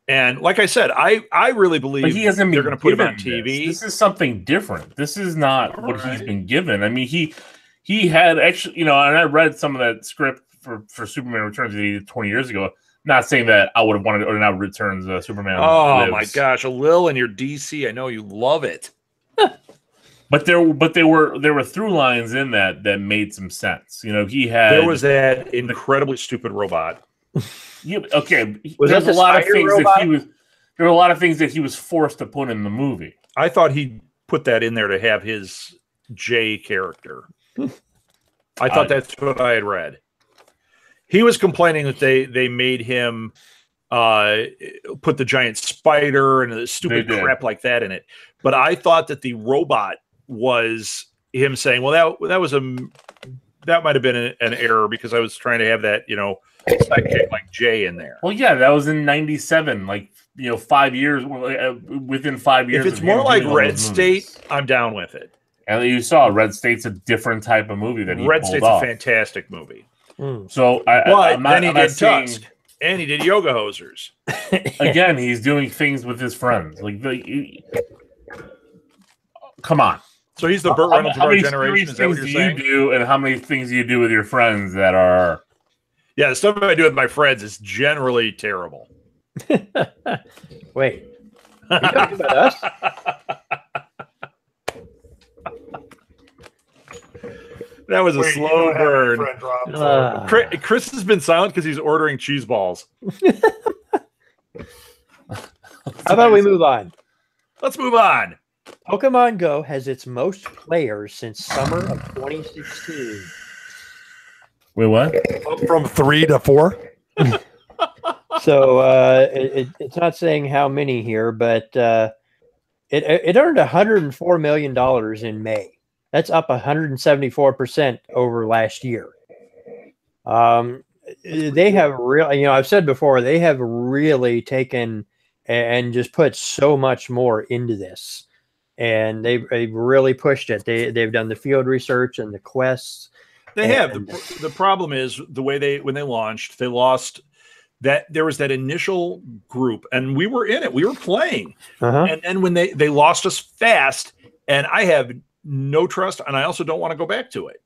And like I said, I really believe they're going to put him on TV. This is something different. This is not what he's been given. I mean, he had actually, and I read some of that script for Superman Returns that he did 20 years ago. Not saying that I would have wanted, or now Returns Superman. Oh Lives. my gosh, a Lil and your DC. I know you love it. But there were through lines in that made some sense. There was that incredibly stupid robot. Okay, there's a lot of things robot? There were a lot of things that he was forced to put in the movie. I thought he put that in there to have his J character. I thought that's what I had read. He was complaining that they made him put the giant spider and the stupid crap like that in it. But I thought that the robot was him saying, "Well, that might have been an error because I was trying to have that, sidekick like Jay in there." Well, yeah, that was in '97. 5 years within 5 years. If it's more like Red State, I'm down with it. And you saw Red State's a different type of movie that he Red pulled State's off. a fantastic movie. So then he did Tusk, and he did Yoga Hosers. Again, he's doing things with his friends. Come on. So he's the Burt Reynolds of our generation. Is that what you're saying? You do, and how many things do you do with your friends that are? Yeah, the stuff I do with my friends is generally terrible. Wait, are you talking about us? That was a slow burn. Chris has been silent because he's ordering cheese balls. How about we move on? Let's move on. Pokemon Go has its most players since summer of 2016. Wait, what? Up from 3 to 4? So it's not saying how many here, but it earned $104 million in May. That's up 174% over last year. They have really, I've said before, they have really taken and just put so much more into this. And they've really pushed it. They've done the field research and the quests. They have. The problem is the way when they launched, they lost that. There was that initial group, and we were in it. We were playing, and then when they lost us fast, and I have no trust, and I also don't want to go back to it.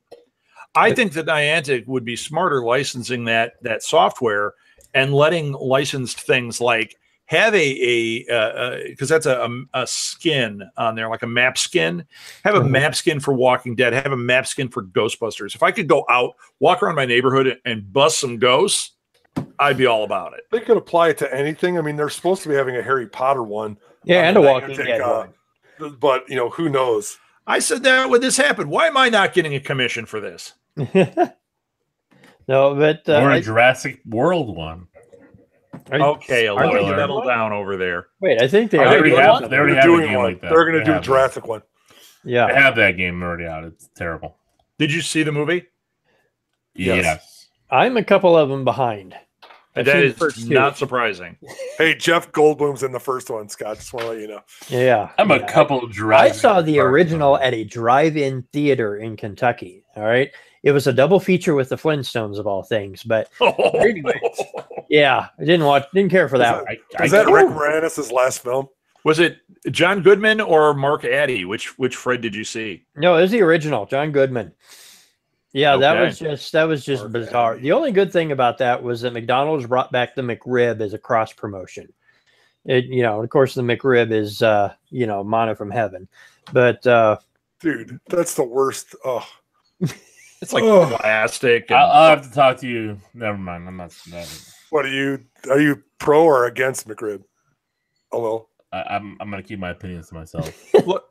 I think that Niantic would be smarter licensing that software and letting licensed things like have because that's a skin on there, like a map skin. Have a map skin for Walking Dead. Have a map skin for Ghostbusters. If I could go out, walk around my neighborhood and bust some ghosts, I'd be all about it. They could apply it to anything. I mean, they're supposed to be having a Harry Potter one. Yeah, and a Walking Dead one. But, who knows? I said that when this happened. Why am I not getting a commission for this? No, but or a Jurassic World one. Okay, a little settle down over there. Wait, I think they already have a game one. like that. They're going to do a Jurassic one. Yeah, they have that game already out. It's terrible. Did you see the movie? Yes. I'm a couple of them behind. That is not surprising. Hey, Jeff Goldblum's in the first one, Scott. Just want to let you know. Yeah. I'm a couple of Jurassic. I saw the original at a drive-in theater in Kentucky. All right. It was a double feature with the Flintstones of all things, but anyway, yeah, I didn't care for that. Was that Rick Moranis' last film? Was it John Goodman or Mark Addy? Which Fred did you see? No, it was the original, John Goodman. Yeah, Okay. that was just bizarre. The only good thing about that was that McDonald's brought back the McRib as a cross promotion. Of course, the McRib is manna from heaven, but dude, that's the worst. Oh. It's like plastic. I'll have to talk to you. Never mind. I'm not. What are you pro or against McRib? Hello. I'm going to keep my opinions to myself.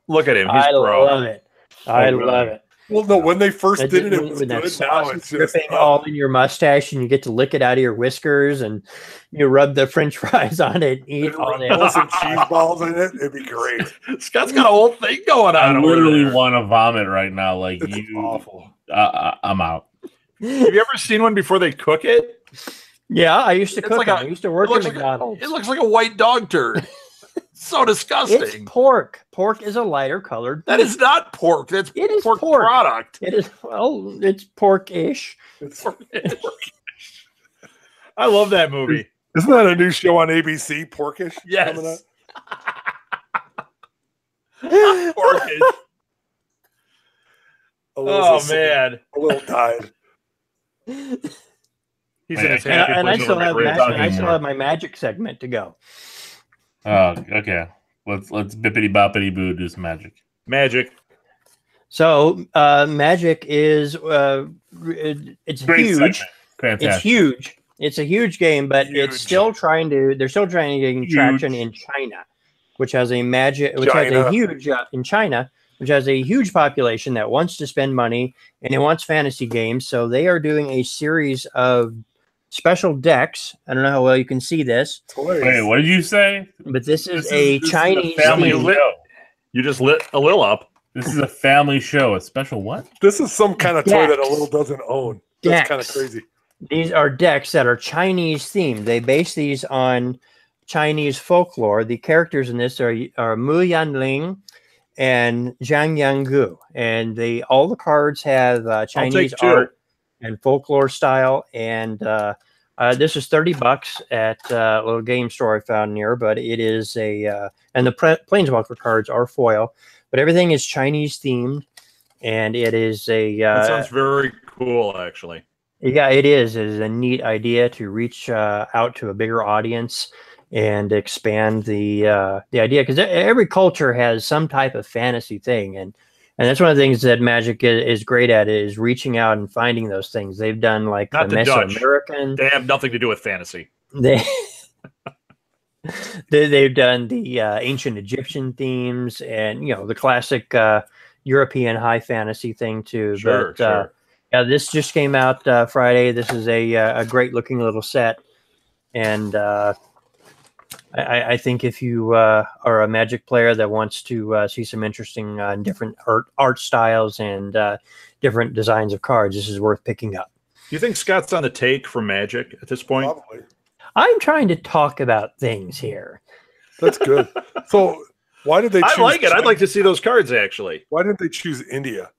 Look at him. He's I pro. love it. I love it. Well, no, when they first did it, it was with that good. Now sauce it's dripping just all in your mustache, and you get to lick it out of your whiskers, and you rub the French fries on it, and eat on it. Put some cheese balls in it. It'd be great. Scott's got a whole thing going on. I literally want to vomit right now. Like It's awful. I'm out. Have you ever seen one before they cook it? Yeah, I used to cook like them. I used to work at McDonald's. It looks like a white dog turd. So disgusting. It's pork. Pork is a lighter colored. That is not pork. That's It is pork product. It is. Well, it's pork-ish. I love that movie. Isn't that a new show on ABC, Porkish? Yes. Porkish. Oh man, a little died. He's in his happy And I place still over have there. my magic segment to go. Oh, okay. Let's bippity boppity boo do some magic. Magic. So magic is it's Great huge. segment. Fantastic. It's huge. It's a huge game, but Huge. they're still trying to gain traction in China, which has a huge in China, which has a huge population that wants to spend money and it wants fantasy games. So they are doing a series of special decks. I don't know how well you can see this. Wait, what did you say? But this is a Chinese family theme. show. You just lit a little up. This is a family show. A special what? This is some kind of toy that a Decks. little doesn't own. That's kind of Decks. crazy. These are decks that are Chinese themed. They base these on Chinese folklore. The characters in this are Mu Yanling and Zhang Yanggu, and all the cards have Chinese art and folklore style. And this is $30 at a little game store I found near, but it is and the Planeswalker cards are foil, but everything is Chinese themed, and it is That sounds very cool, actually. Yeah, it is. It is a neat idea to reach out to a bigger audience and expand the idea, because every culture has some type of fantasy thing, and that's one of the things that Magic is great at, is reaching out and finding those things. They've done like Not the Mesoamerican. They have nothing to do with fantasy. They've done the ancient Egyptian themes, and the classic European high fantasy thing too. Sure, sure. Yeah, this just came out Friday. This is a great looking little set, and I think if you are a Magic player that wants to see some interesting different art styles and different designs of cards, this is worth picking up. Do you think Scott's on the take for Magic at this point? Probably. I'm trying to talk about things here. That's good. So why did they choose I like it. China? I'd like to see those cards, actually. Why didn't they choose India?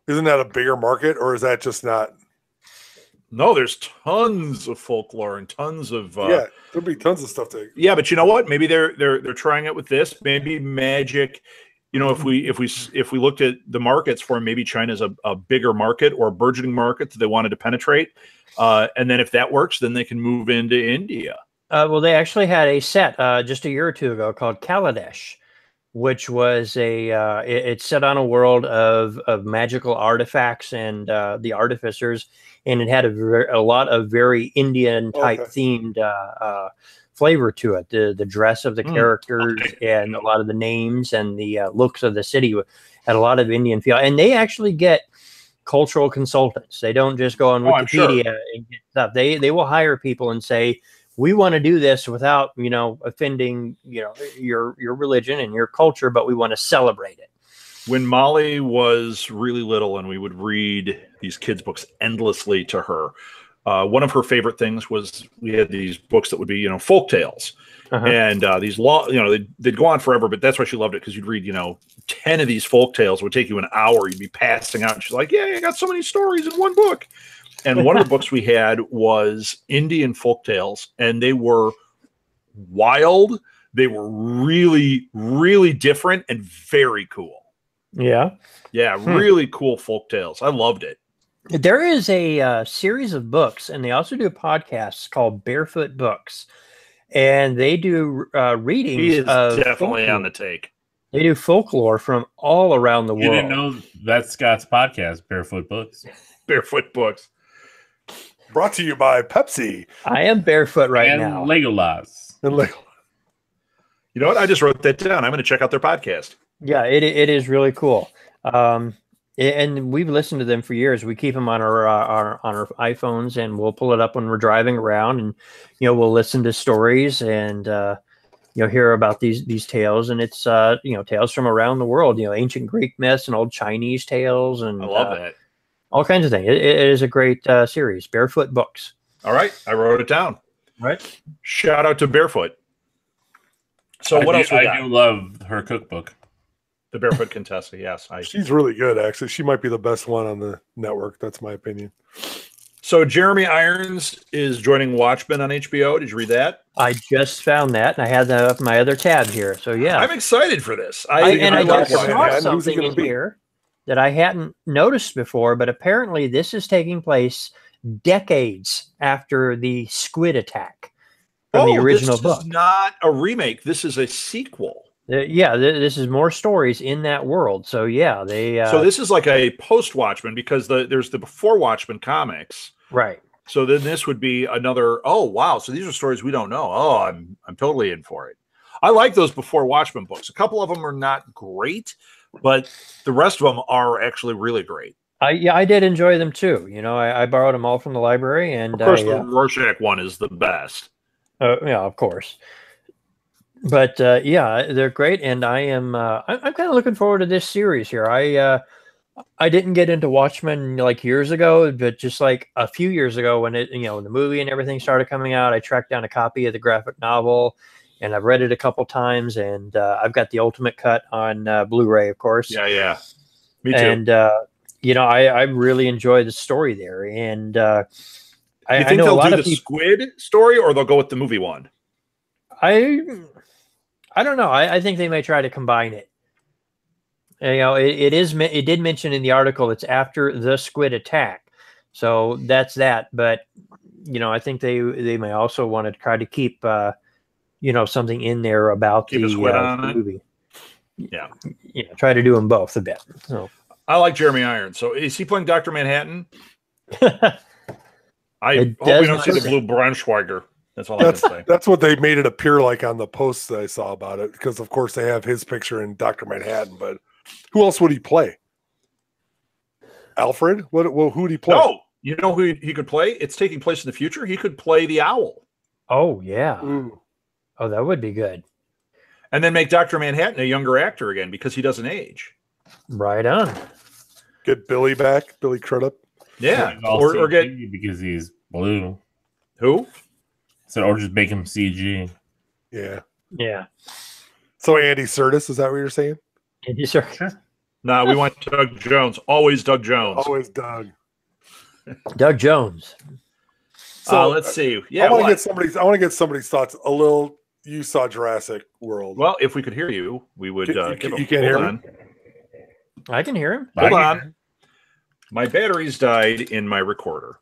Isn't that a bigger market, or is that just not? No, there's tons of folklore and tons of Yeah, there'd be tons of stuff to. Yeah, but you know what? Maybe they're trying it with this. Maybe Magic. If we looked at the markets for them, maybe China's a bigger market or a burgeoning market that they wanted to penetrate, and then if that works, then they can move into India. Well, they actually had a set just a year or two ago called Kaladesh, which was it's set on a world of magical artifacts and the artificers, and it had a lot of very Indian type themed flavor to it. The dress of the characters and a lot of the names and the looks of the city had a lot of Indian feel. And they actually get cultural consultants. They don't just go on Wikipedia and get stuff. They will hire people and say, we want to do this without, offending, your religion and your culture, but we want to celebrate it. When Molly was really little and we would read these kids' books endlessly to her, one of her favorite things was we had these books that would be, folk tales. And these they'd go on forever, but that's why she loved it, because you'd read, 10 of these folk tales. It would take you an hour. You'd be passing out. And she's like, yeah, I got so many stories in one book. And one of the books we had was Indian folk tales, and they were wild. They were really, really different and very cool. Yeah. Yeah, really cool folk tales. I loved it. There is a series of books, and they also do podcasts called Barefoot Books, and they do readings. He is of definitely folklore. on the take. They do folklore from all around the world. You didn't know that's Scott's podcast, Barefoot Books. Barefoot Books. Brought to you by Pepsi I am barefoot right and now. Legolas. and Lego. You know what? I just wrote that down. I'm going to check out their podcast. Yeah, it is really cool. And we've listened to them for years. We keep them on our iPhones, and we'll pull it up when we're driving around, and we'll listen to stories and hear about these tales, and it's tales from around the world. Ancient Greek myths and old Chinese tales, and I love that. all kinds of things. It is a great series. Barefoot Books. All right, I wrote it down. Right. Shout out to Barefoot. So what else we got? I do love her cookbook. The Barefoot Contessa, yes. She's really good, actually. She might be the best one on the network. That's my opinion. So Jeremy Irons is joining Watchmen on HBO. Did you read that? I just found that, and I had that up my other tab here. So yeah, I'm excited for this. I like just it, saw man. Who's he something gonna in be? here that I hadn't noticed before, but apparently this is taking place decades after the squid attack from the original book. This is not a remake. This is a sequel. This is more stories in that world. So yeah, so this is like a post Watchmen because there's the before Watchmen comics, right? So then this would be another. Oh wow! So these are stories we don't know. Oh, I'm totally in for it. I like those before Watchmen books. A couple of them are not great, but the rest of them are actually really great. I did enjoy them too. You know, I borrowed them all from the library, and of course the Rorschach one is the best. Yeah, of course. But yeah, they're great, and I'm kind of looking forward to this series here. I didn't get into Watchmen like years ago, but just like a few years ago when when the movie and everything started coming out, I tracked down a copy of the graphic novel, and I've read it a couple times, and I've got the ultimate cut on Blu-ray, of course. Yeah, me too. And I really enjoy the story there, and you think I know they'll a lot do of the squid story, or they'll go with the movie one? I don't know. I think they may try to combine it. It did mention in the article it's after the squid attack, so that's that. But I think they may also want to try to keep something in there about keep the movie. Yeah, try to do them both a bit. So I like Jeremy Irons. So is he playing Dr. Manhattan? I hope we don't see the blue Braunschweiger. That's all I can say. That's what they made it appear like on the posts that I saw about it, because of course they have his picture in Dr. Manhattan, but who else would he play? Alfred? Who would he play? No, you know who he could play? It's taking place in the future. He could play the Owl. Oh yeah. Ooh. Oh, that would be good. And then make Dr. Manhattan a younger actor again because he doesn't age. Right on. Get Billy back, Billy Crudup. Yeah, or get because he's blue. Who? So, or just make him CG. Yeah. Yeah. So Andy Serkis, is that what you're saying? Andy Serkis. No, we want Doug Jones. Always Doug Jones. Always Doug. Doug Jones. So let's see. Yeah, I want to get somebody's thoughts. A little. You saw Jurassic World. Well, if we could hear you, we would. You can't hear me. I can hear him. Hold on. My batteries died in my recorder.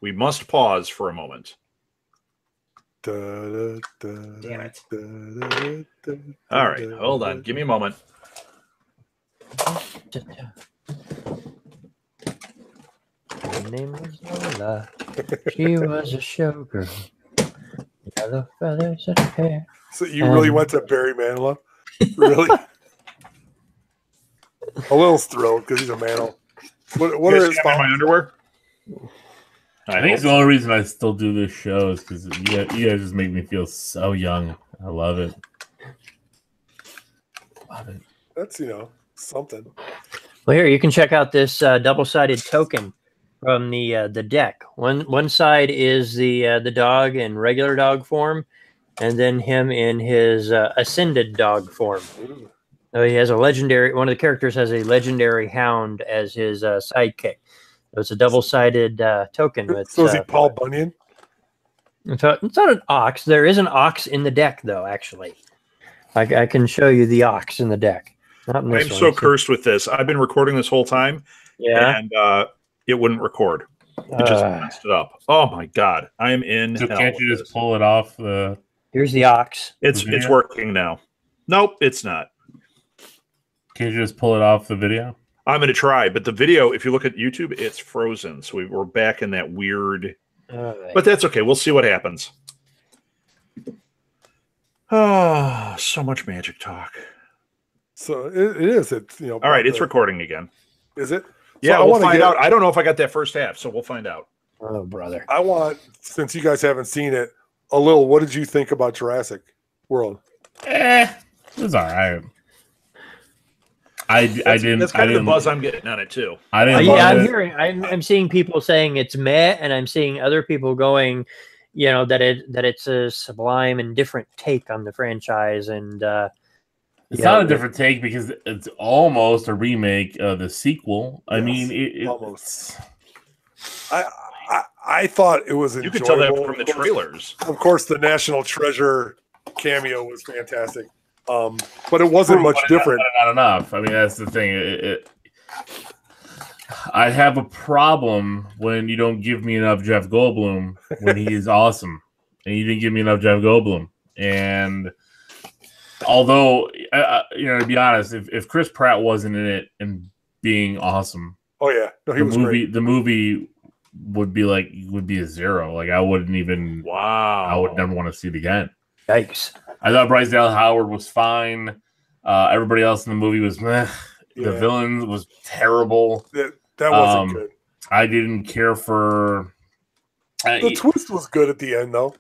We must pause for a moment. Damn it. All right, hold on. Give me a moment. Her name was Lola. She was a showgirl. Yellow feathers in her hair. So you really went to Barry Manilow? Really? A little thrilled because he's a Manilow. What are his my underwear? I think it's the only reason I still do this show is because you guys just make me feel so young. I love it. Love it. That's something. Well, here you can check out this double-sided token from the deck. One side is the dog in regular dog form, and then him in his ascended dog form. So he has a legendary. One of the characters has a legendary hound as his sidekick. So it's a double-sided token. So is he Paul Bunyan? It's not an ox. There is an ox in the deck, though. Actually, I can show you the ox in the deck. Not in this I'm one. so cursed with this. I've been recording this whole time, and it wouldn't record. It just messed it up. Oh my god, I am in. So can't you just pull it off? Here's the ox. It's working now. Nope, it's not. Can't you just pull it off the video? I'm going to try, but the video, if you look at YouTube, it's frozen. So we're back in that weird. But that's okay. We'll see what happens. Oh, so much magic talk. So it is. It's all right. It's recording again. Is it? Yeah, so we'll find out. I don't know if I got that first half, so we'll find out. Oh, brother! I want, since you guys haven't seen it, a little. What did you think about Jurassic World? It was all right. I didn't. That's kind of the buzz I'm getting on it too. I didn't. I'm hearing. I'm seeing people saying it's meh, and I'm seeing other people going, you know, that it's a sublime and different take on the franchise, and it's not a different take because it's almost a remake of the sequel. I mean, almost. I thought it was enjoyable. You could tell that from the trailers. Of course, the National Treasure cameo was fantastic, but it wasn't much different. Not enough. I mean, that's the thing. I have a problem when you don't give me enough Jeff Goldblum when he is awesome, and you didn't give me enough Jeff Goldblum. And although, you know, to be honest, if Chris Pratt wasn't in it and being awesome, oh yeah, no, he was great. The movie would be a 0. Like I wouldn't even. Wow. I would never want to see it again. Yikes! I thought Bryce Dallas Howard was fine. Everybody else in the movie was meh. Yeah. The villain was terrible. That wasn't good. I didn't care for. The twist was good at the end, though.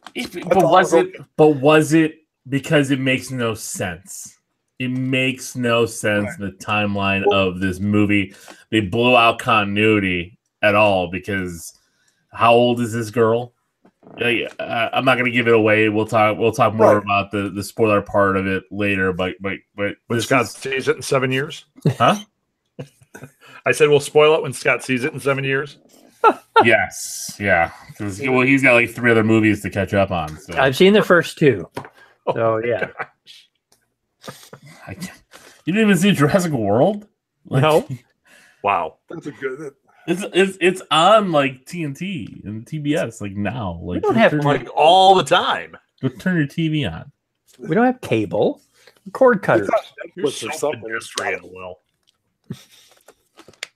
But was it because it makes no sense? It makes no sense in the timeline of this movie. They blew out continuity at all because how old is this girl? I'm not going to give it away. We'll talk more about the spoiler part of it later. But when Scott sees it in 7 years, huh? I said we'll spoil it when Scott sees it in 7 years. Yes, yeah. Well, he's got like 3 other movies to catch up on. So. I've seen the first 2, so yeah. You didn't even see Jurassic World? No. Wow, that's a good. It's on like TNT and TBS like now. Like we don't have like all the time. Go turn your TV on. We don't have cable. Cord cutters. You're so pedestrian, Will.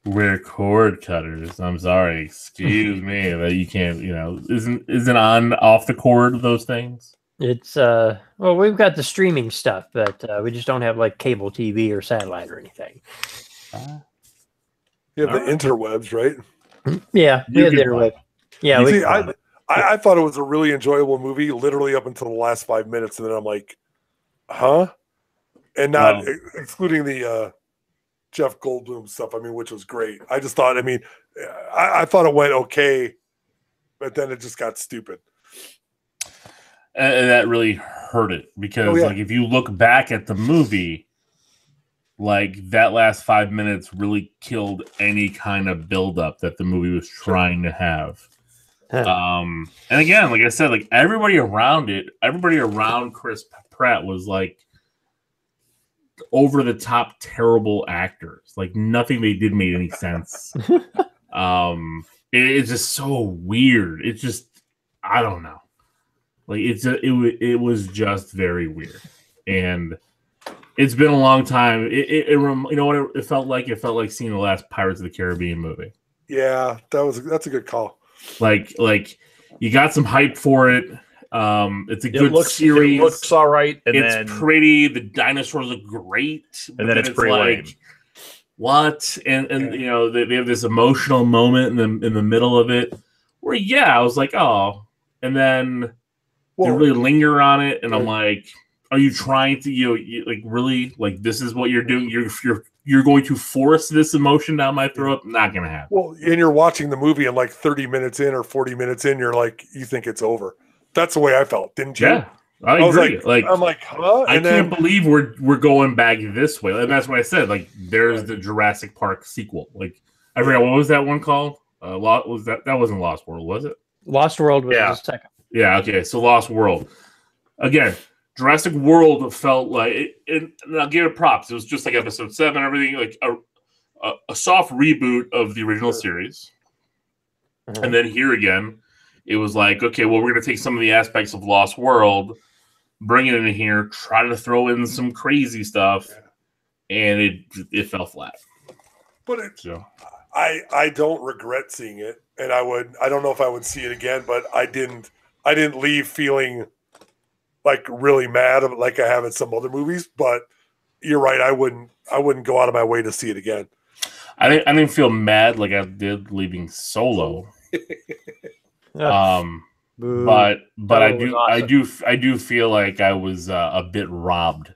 We're cord cutters. I'm sorry. Excuse me that you can't. You know, isn't on off the cord of those things. It's well, we've got the streaming stuff, but we just don't have like cable TV or satellite or anything. You have the interwebs, right? Yeah, we have the interweb. Yeah, see, I thought it was a really enjoyable movie, literally up until the last 5 minutes, and then I'm like, huh? And not excluding the Jeff Goldblum stuff, I mean, which was great. I just thought, I mean, I thought it went okay, but then it just got stupid. And that really hurt it because, like, if you look back at the movie, like that last 5 minutes really killed any kind of buildup that the movie was trying to have. And again, like I said, like everybody around Chris Pratt was like over the top terrible actors. Like nothing they did made any sense. It's just so weird. It's just, I don't know. Like it was just very weird, and it's been a long time. You know what it felt like? It felt like seeing the last Pirates of the Caribbean movie. Yeah, that's a good call. Like you got some hype for it. It's a good series. It looks all right. And it's pretty. The dinosaurs look great. And then it's pretty like, lame. What? And you know they have this emotional moment in the middle of it where I was like, oh, and then they really linger on it, and I'm like, are you trying to you like really like this is what you're doing? You're going to force this emotion down my throat? Not gonna happen. Well, and you're watching the movie, and like 30 minutes in or 40 minutes in, you're like, you think it's over. That's the way I felt, didn't you? Yeah, I agree. I'm like, huh? I can't believe we're going back this way. And that's what I said. Like, there's the Jurassic Park sequel. Like, I forgot what was that one called? That wasn't Lost World, was it? Lost World was the second. Yeah. Okay. So Lost World. Again, Jurassic World felt like, and I'll give it props. It was just like episode 7, everything like a soft reboot of the original series. Mm-hmm. And then here again, it was like, okay, well, we're going to take some of the aspects of Lost World, bring it in here, try to throw in some crazy stuff, and it fell flat. But I don't regret seeing it, and I don't know if I would see it again, but I didn't leave feeling like really mad like I have in some other movies. But you're right, I wouldn't go out of my way to see it again. I didn't feel mad like I did leaving Solo. But I do feel like I was a bit robbed.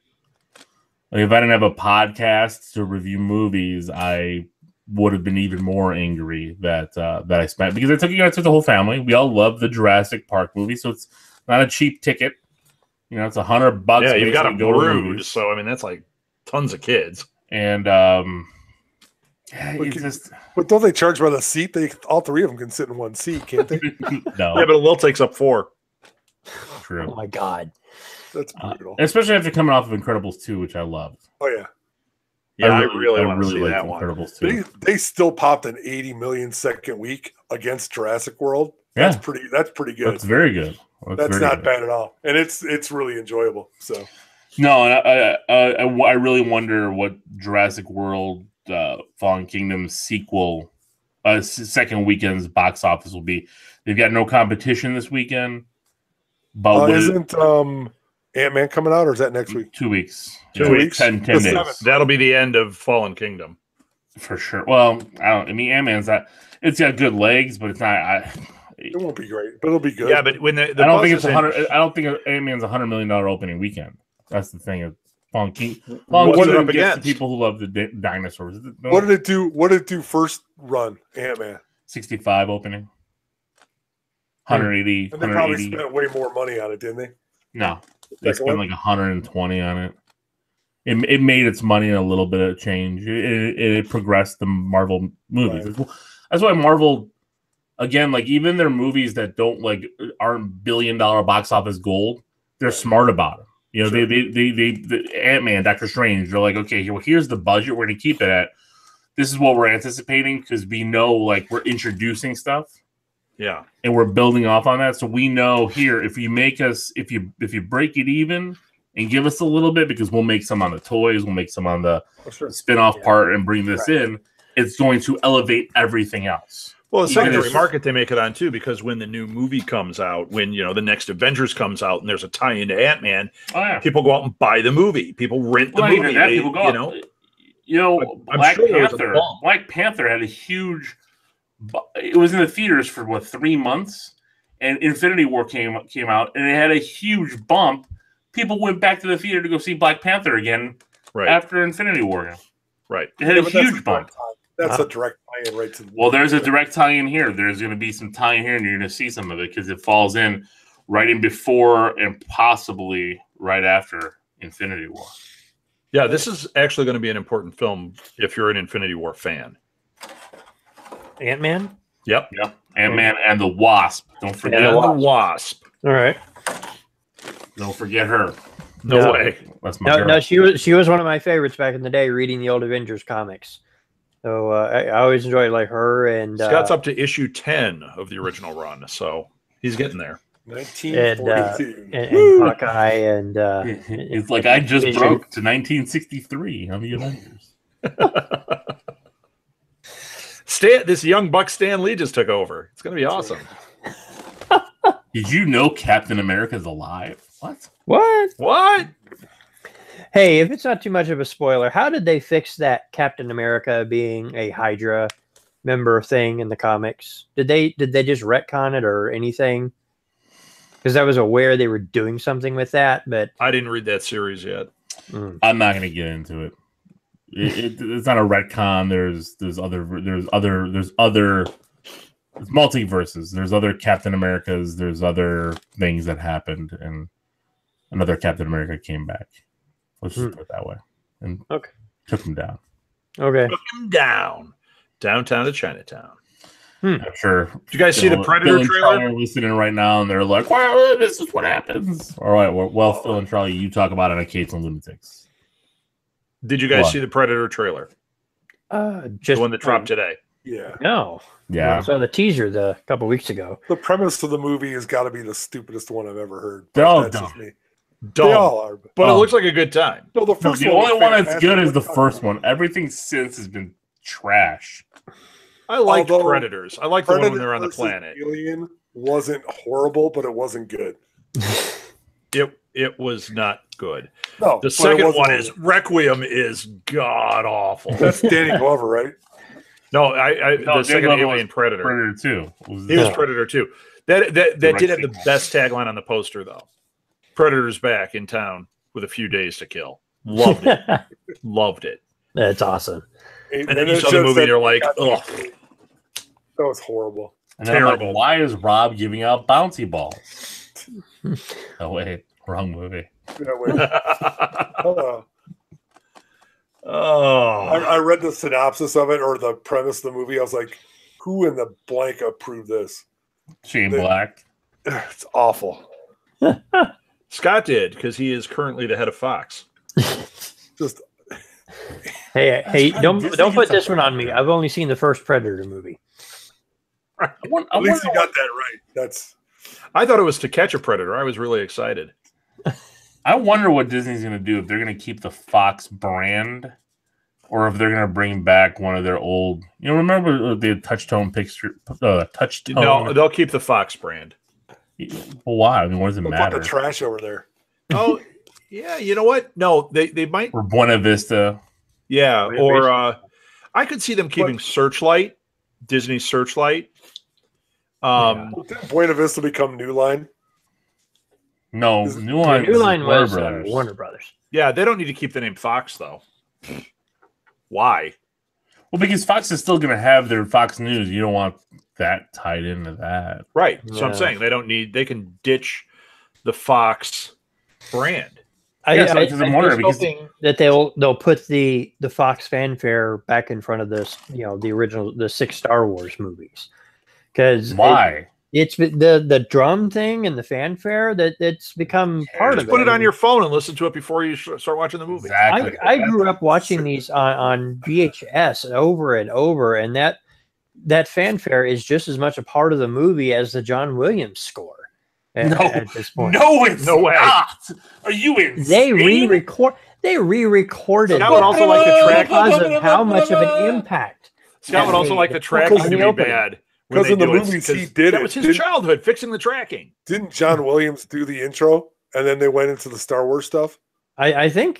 Like if I didn't have a podcast to review movies, I would have been even more angry that I spent, because I took the whole family. We all love the Jurassic Park movie, so it's not a cheap ticket. You know, it's $100. Yeah, you've got a go to brood, so I mean that's like tons of kids. And but don't they charge by the seat? All three of them can sit in one seat, can't they? No. Yeah, but Lil takes up 4. True. Oh my God. That's brutal. Especially after coming off of Incredibles 2, which I loved. Oh yeah. Yeah, I really want to see liked that one. Incredibles 2. They still popped an 80 million second week against Jurassic World. Yeah. That's pretty good. That's very good. That's not bad at all. And it's really enjoyable. So no, and I really wonder what Jurassic World Fallen Kingdom sequel second weekend's box office will be. They've got no competition this weekend. But isn't Ant-Man coming out, or is that next week? 2 weeks. 2 weeks. 10 days. 7th. That'll be the end of Fallen Kingdom. For sure. Well, I mean, Ant-Man's not. It's got good legs, but it's not. It won't be great, but it'll be good. Yeah, but when the I don't think buzz it's is 100. I don't think Ant-Man's $100 million opening weekend. That's the thing. Fallen Kingdom What's it up gets against? the people who love the dinosaurs. What did it do? What did it do first run? Ant-Man. 65 opening. 180. And they probably 180. spent way more money on it, didn't they? No, they Second spent one? like 120 on it. It made its money in a little bit of change. It progressed the Marvel movies. Right. That's why Marvel, again, like even their movies that aren't billion-dollar box office gold, they're smart about it. You know, Sure. they Ant-Man, Doctor Strange, they're like, okay, well, here's the budget we're going to keep it at. This is what we're anticipating because we know like we're introducing stuff. Yeah. And we're building off on that. So we know here, if you break it even and give us a little bit, because we'll make some on the toys, we'll make some on the spin-off part and bring this in, it's going to elevate everything else. Well, the Even secondary if- market they make it on too, because when the new movie comes out, when the next Avengers comes out, and there's a tie into Ant-Man, Oh, yeah. people go out and buy the movie. People rent the Well, movie. even that, They- people go I'm Black sure there was a Panther. bump. Black Panther had a huge. It was in the theaters for 3 months, and Infinity War came out, and it had a huge bump. People went back to the theater to go see Black Panther again right, after Infinity War. right. It had a huge bump. That's a direct tie-in right to the Well, there's a direct tie-in here. There's going to be some tie-in here, and you're going to see some of it because it falls in right in before and possibly right after Infinity War. Yeah, this is actually going to be an important film if you're an Infinity War fan. Ant-Man? Yep. Yep. Ant-Man and the Wasp. Don't forget. And the Wasp. All right. Don't forget her. No Yeah. way. That's my girl. No, she was one of my favorites back in the day, reading the old Avengers comics. So I always enjoyed like her and Scott's up to issue 10 of the original run, so he's getting there. 1942. and Hawkeye and It's like I just Vision. broke to 1963 on the Avengers. This young buck Stan Lee just took over. It's going to be awesome. Did you know Captain America's alive? What? What? Hey, if it's not too much of a spoiler, how did they fix that Captain America being a Hydra member thing in the comics? Did they just retcon it or anything? Because I was aware they were doing something with that, but I didn't read that series yet. I'm not going to get into it. It's not a retcon. There's multiverses. There's other Captain Americas. There's other things that happened, and another Captain America came back. Let's just put it that way, and took him down. okay. Took him downtown to Chinatown. I'm sure. Did you guys see the Predator Phil and trailer? Charlie are listening right now, and they're like, "Well, this is what happens." All right, well, Phil and Charlie, you talk about it on Kates and Lunatics. Did you guys What? see the Predator trailer? Just The one that dropped today. Yeah. No. Yeah. I saw the teaser a couple weeks ago. The premise of the movie has got to be the stupidest one I've ever heard. They're all That's dumb. just me. Dumb. They all are. But it Oh. looks like a good time. No, the No, first the one only was one that's fantastic. good is the first one. Everything since has been trash. I liked Although Predators. I like the one when they're on the versus planet. Alien wasn't horrible, but it wasn't good. It was not good. No, The but it second wasn't one horrible. is Requiem is god awful. That's Danny Glover, right? No, No, the second Glover Alien was Predator. Predator 2. He was Predator too. That did have the sequel. best tagline on the poster though. Predator's back in town with a few days to kill. Loved it. Loved it. That's awesome. And then you saw the movie and you're like, oh, that was horrible. And then I'm like, why is Rob giving out bouncy balls? Oh, wait. Wrong movie. Yeah, wait. Oh. I read the synopsis of it or the premise of the movie. I was like, who in the blank approved this? Shane Black. It's awful. Scott did, because he is currently the head of Fox. Just Hey, don't put this one on me. I've only seen the first Predator movie. at least you got that right. I thought it was To Catch a Predator. I was really excited. I wonder what Disney's going to do, if they're going to keep the Fox brand or if they're going to bring back one of their old, remember the touch-tone picture, touch-tone? No, they'll keep the Fox brand. Well, why? I mean, what does it matter? Put the trash over there. Oh, yeah. You know what? No, they might. Or Buena Vista. Yeah, or I could see them keeping Searchlight, Disney Searchlight. Did Buena Vista become New Line? No, New Line was Brothers. Warner Brothers. Yeah, they don't need to keep the name Fox, though. Why? Well, because Fox is still going to have their Fox News. You don't want that tied into that. Right. So I'm saying they can ditch the Fox brand. I'm wondering hoping that they'll put the Fox fanfare back in front of this, the original, the 6 Star Wars movies. Because why? It's the drum thing and the fanfare that's become part of it. Put it on your phone and listen to it before you start watching the movie. Exactly. I grew up watching these on VHS over and over, and that fanfare is just as much a part of the movie as the John Williams score. At this point, no, it's not. Are you insane? They re-recorded. Scott would also like the track because of how much of an impact. Scott would also like the tracking to be bad. Because in the movies he did that was his childhood, fixing the tracking. Didn't John Williams do the intro and then they went into the Star Wars stuff? I think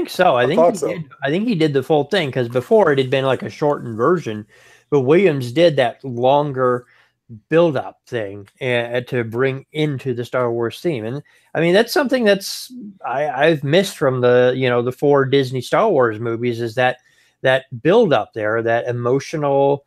so. I think he did the full thing, because before it had been like a shortened version, but Williams did that longer build-up thing to bring into the Star Wars theme. And I mean, that's something I've missed from the 4 Disney Star Wars movies, is that build-up there, that emotional,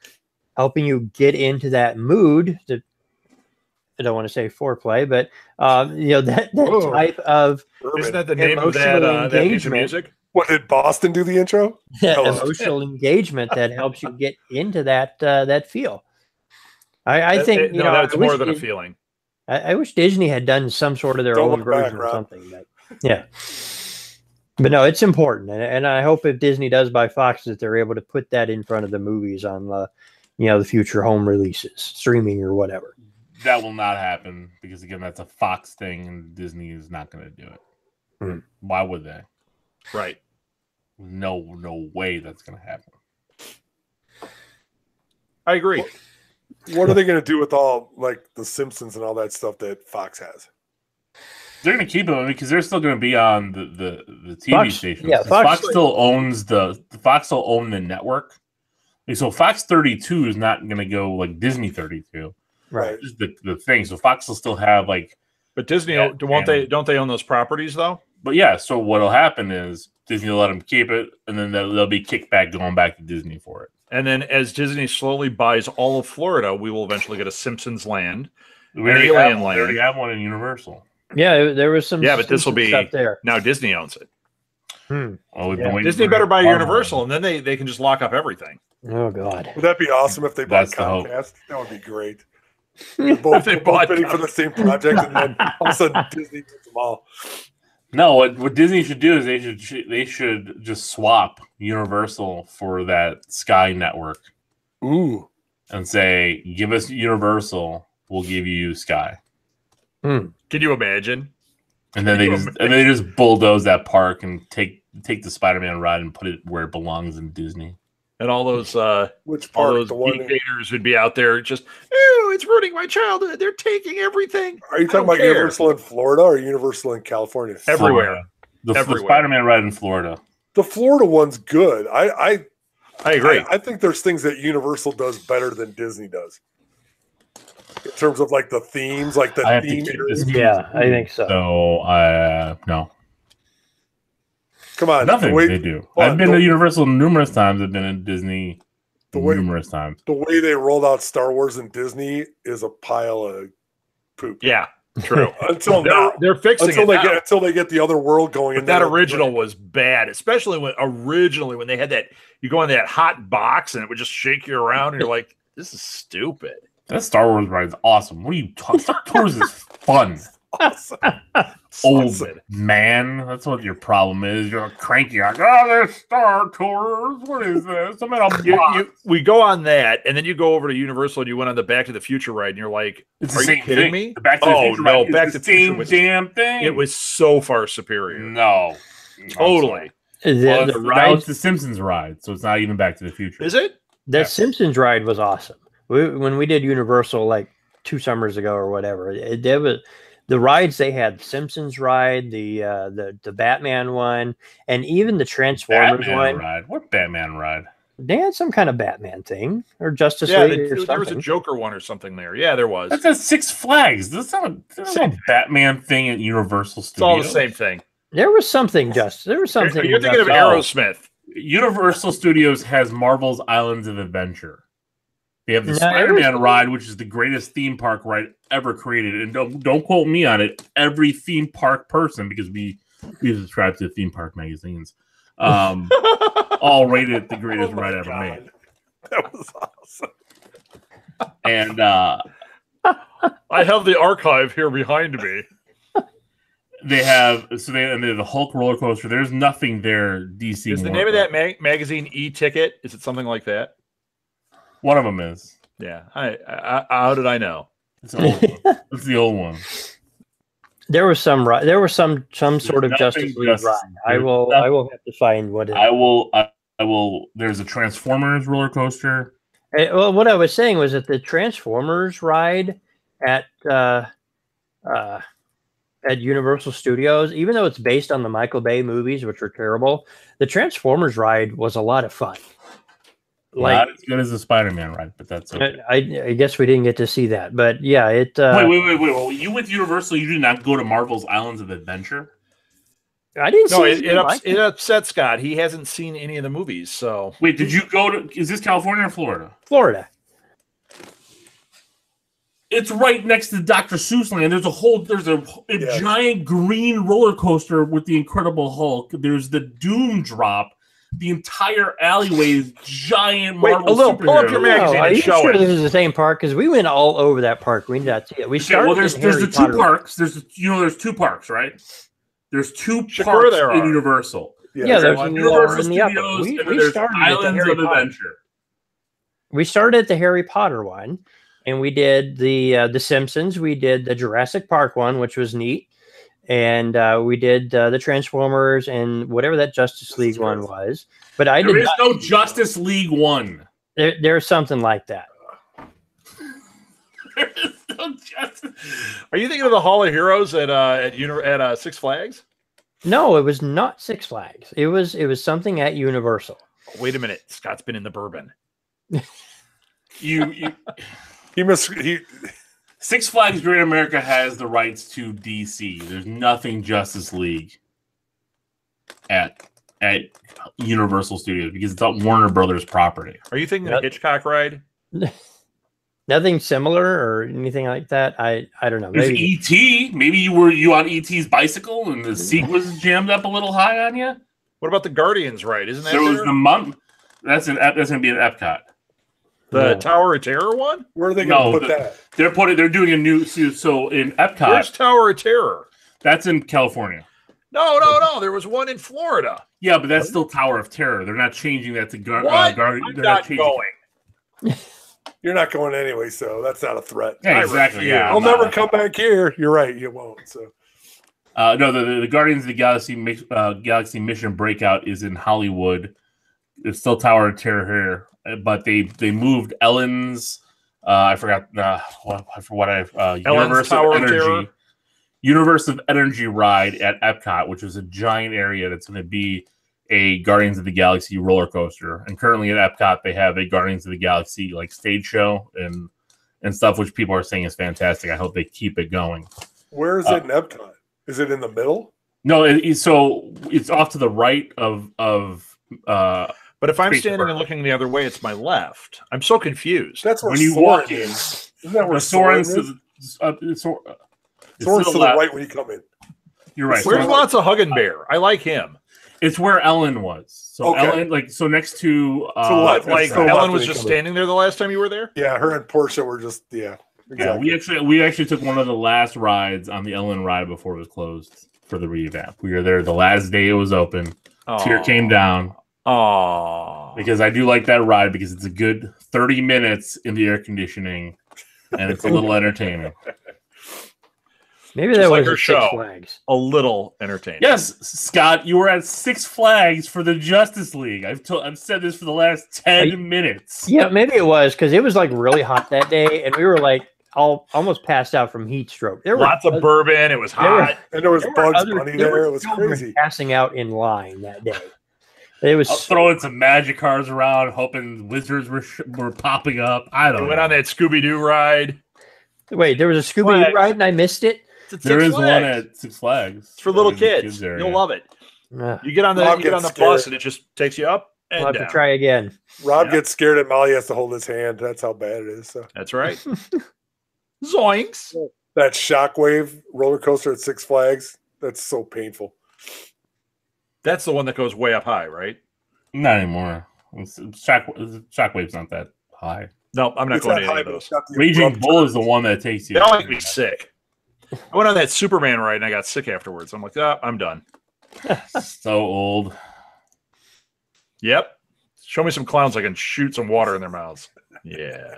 helping you get into that mood. I don't want to say foreplay, but that type of, isn't that the name of that piece of music? What, did Boston do the intro? That emotional engagement that helps you get into that feel. I think that's more than a feeling. I wish Disney had done some sort of their own version or something. But, yeah. But no, it's important, and I hope if Disney does buy Fox, that they're able to put that in front of the movies on the future home releases, streaming or whatever. That will not happen, because again, that's a Fox thing, and Disney is not going to do it. Why would they? Right. No way that's going to happen. I agree. What are they going to do with all like the Simpsons and all that stuff that Fox has? They're going to keep them because they're still going to be on the TV Fox, stations. Yeah, Fox still owns Fox will own the network. So Fox 32 is not going to go like Disney 32. Right. Just the thing. So Fox will still have like. But Disney, don't they own those properties though? But yeah, so what'll happen is Disney will let them keep it, and then there'll be kickback going back to Disney for it. And then as Disney slowly buys all of Florida, we will eventually get a Simpsons land. We already have one in Universal. Yeah, there was some. Yeah, but this will be stuff there. Now Disney owns it. Well, Disney better buy Universal, and then they can just lock up everything. Oh God, would that be awesome if they bought Comcast? That would be great. They're both bidding for the same project, and then all of a sudden Disney gets them all. No, what Disney should do is they should just swap Universal for that Sky network. Ooh, and say, give us Universal, we'll give you Sky. Can you imagine? And then they just bulldoze that park and take the Spider-Man ride and put it where it belongs in Disney. And all those which part? All those dictators would be out there just, it's ruining my childhood. They're taking everything. Are you talking about Universal in Florida or Universal in California? Everywhere. The Spider-Man ride in Florida. The Florida one's good. I agree. I think there's things that Universal does better than Disney does. In terms of like the themes, like the theme. Yeah, I think so. So, no. Come on. Nothing they do. I've been to Universal numerous times. I've been in Disney numerous times. The way they rolled out Star Wars and Disney is a pile of poop. Yeah, true. Until they're fixing it now. Until they get the other world going. But that original was bad, especially when they had that. You go in that hot box and it would just shake you around, and you're like, "This is stupid." That Star Wars ride is awesome. What are you talking? Star Wars is fun. Awesome. Old man, that's what your problem is. You're cranky. Like, oh, there's Star Tours. What is this? I'm in a box. We go on that, and then you go over to Universal, and you went on the Back to the Future ride, and you're like, "Are you kidding me?" The Back to the Future no, ride Back to the Future was damn thing. It was so far superior. No, totally. The ride, it's the Simpsons ride, so it's not even Back to the Future. Is it? The Simpsons ride was awesome. When we did Universal like 2 summers ago or whatever, there was the rides they had. The Simpsons ride, the Batman one, and even the Transformers one. Ride. What Batman ride? They had some kind of Batman thing or Justice League. There was a Joker one or something there. Yeah, there was. That's at Six Flags. There's not a Batman thing at Universal Studios. It's all the same thing. There was something. There was something. You're thinking of Aerosmith. Universal Studios has Marvel's Islands of Adventure. They have the Spider-Man ride, which is the greatest theme park ride ever created. And don't quote me on it. Every theme park person, because we subscribe to theme park magazines, all rated the greatest ride ever made. That was awesome. And I have the archive here behind me. They have they have the Hulk roller coaster. There's nothing there. DC is the name of that magazine E-Ticket? Is it something like that? One of them is. Yeah. I how did I know? It's the old one. It's the old one. There was some sort of Justice League ride. I will have to find what it is. I will. There's a Transformers roller coaster. Well, what I was saying was that the Transformers ride at Universal Studios, even though it's based on the Michael Bay movies, which were terrible, the Transformers ride was a lot of fun. Not as good as the Spider-Man ride, but that's okay. I guess we didn't get to see that, but yeah, it. Wait! You went to Universal. You did not go to Marvel's Islands of Adventure. I didn't. No, it upset Scott. He hasn't seen any of the movies. So wait, did you go to? Is this California or Florida? Florida. It's right next to Dr. Seuss Land. There's a giant green roller coaster with the Incredible Hulk. There's the Doom Drop. The entire alleyway is giant Marvel superheroes. Pull up your magazine Are and you show sure it. this is the same park? Because we went all over that park. We did not see it. We started. There's the two parks. There's 2 parks, right? There's 2 Sure parks there in are. Universal. Yeah, there's Universal in the upper. Studios, We and there's started Islands at the of Adventure. We started at the Harry Potter one, and we did the Simpsons. We did the Jurassic Park one, which was neat, and we did the Transformers and whatever that Justice League one was. But there is no Justice League one. There's something like that. There is no Justice. Are you thinking of the Hall of Heroes at Six Flags? No, it was not Six Flags. It was something at Universal. Wait a minute, Scott's been in the bourbon. Six Flags Great America has the rights to DC. There's nothing Justice League at Universal Studios because it's on Warner Brothers property. Are you thinking of the Hitchcock ride? Nothing similar or anything like that. I don't know. There's E.T. Maybe you on E.T.'s bicycle and the seat was jammed up a little high on you. What about the Guardians ride? Isn't that there was the month? That's going to be an Epcot. The Tower of Terror one? Where are they going to put that? They're doing a new. So in Epcot, where's Tower of Terror? That's in California. No. There was one in Florida. Yeah, but that's still Tower of Terror. They're not changing that to Guardians. I'm not going. You're not going anyway, so that's not a threat. Yeah, exactly. Yeah, I'll never come back here. You're right. You won't. So. No, the Guardians of the Galaxy Mission Breakout is in Hollywood. It's still Tower of Terror here, but they moved Ellen's. I forgot Universe of Energy. Universe of Energy ride at Epcot, which is a giant area that's going to be a Guardians of the Galaxy roller coaster. And currently at Epcot, they have a Guardians of the Galaxy like stage show and stuff, which people are saying is fantastic. I hope they keep it going. Where is it in Epcot? Is it in the middle? No, so it's off to the right of. But if I'm Space standing Park. and looking the other way, it's my left. I'm so confused. That's where When you Soren walk in, is. Isn't that where Soren's Soren is? Soren's Soren's to the left. right when you come in. You're right. Where's So lots of Huggin' Bear? I like him. it's where Ellen was. So Okay. Ellen, like, so next to left, Like so Ellen left was when you just come in. standing there the last time you were there. Yeah, her and Portia were just Yeah, exactly. we actually took one of the last rides on the Ellen ride before it was closed for the revamp. We were there the last day it was open. Tear came down. Oh, Because I do like that ride because it's a good 30 minutes in the air conditioning and it's a little entertaining. Maybe Just that like was her at show. Six Flags. a little entertaining. Yes, Scott, you were at Six Flags for the Justice League. I've said this for the last 10 minutes. Yeah, maybe it was because it was like really hot that day, and we were like all almost passed out from heat stroke. There were Lots of bourbon. It was hot. And there was there were Bugs other- Bunny there were there. It was children crazy. passing out in line that day. It was I was throwing some magic cards around, hoping wizards were popping up. I We don't went know. on that Scooby Doo ride. wait. There was a Scooby Flags. Doo ride, and I missed it. It's at There Six is one Flags. at Six Flags. It's for little In the kids. area. You'll love it. Ugh, You get on the Rob you get on gets the bus scared. and it just takes you up and we'll have down. to try again. Rob Yeah. gets scared and Molly has to hold his hand. That's how bad it is. So That's right. Zoinks. that shockwave roller coaster at Six Flags, that's so painful. That's the one that goes way up high, right? Not anymore. Shockwave's not that high. No, I'm not It's going not to any high, of but those. it's got the Raging abrupt Bull turn. is the one that takes you. They all make me sick. I went on that Superman ride and I got sick afterwards. I'm like, I'm done. So old. Yep. Show me some clowns I can shoot some water in their mouths. Yeah.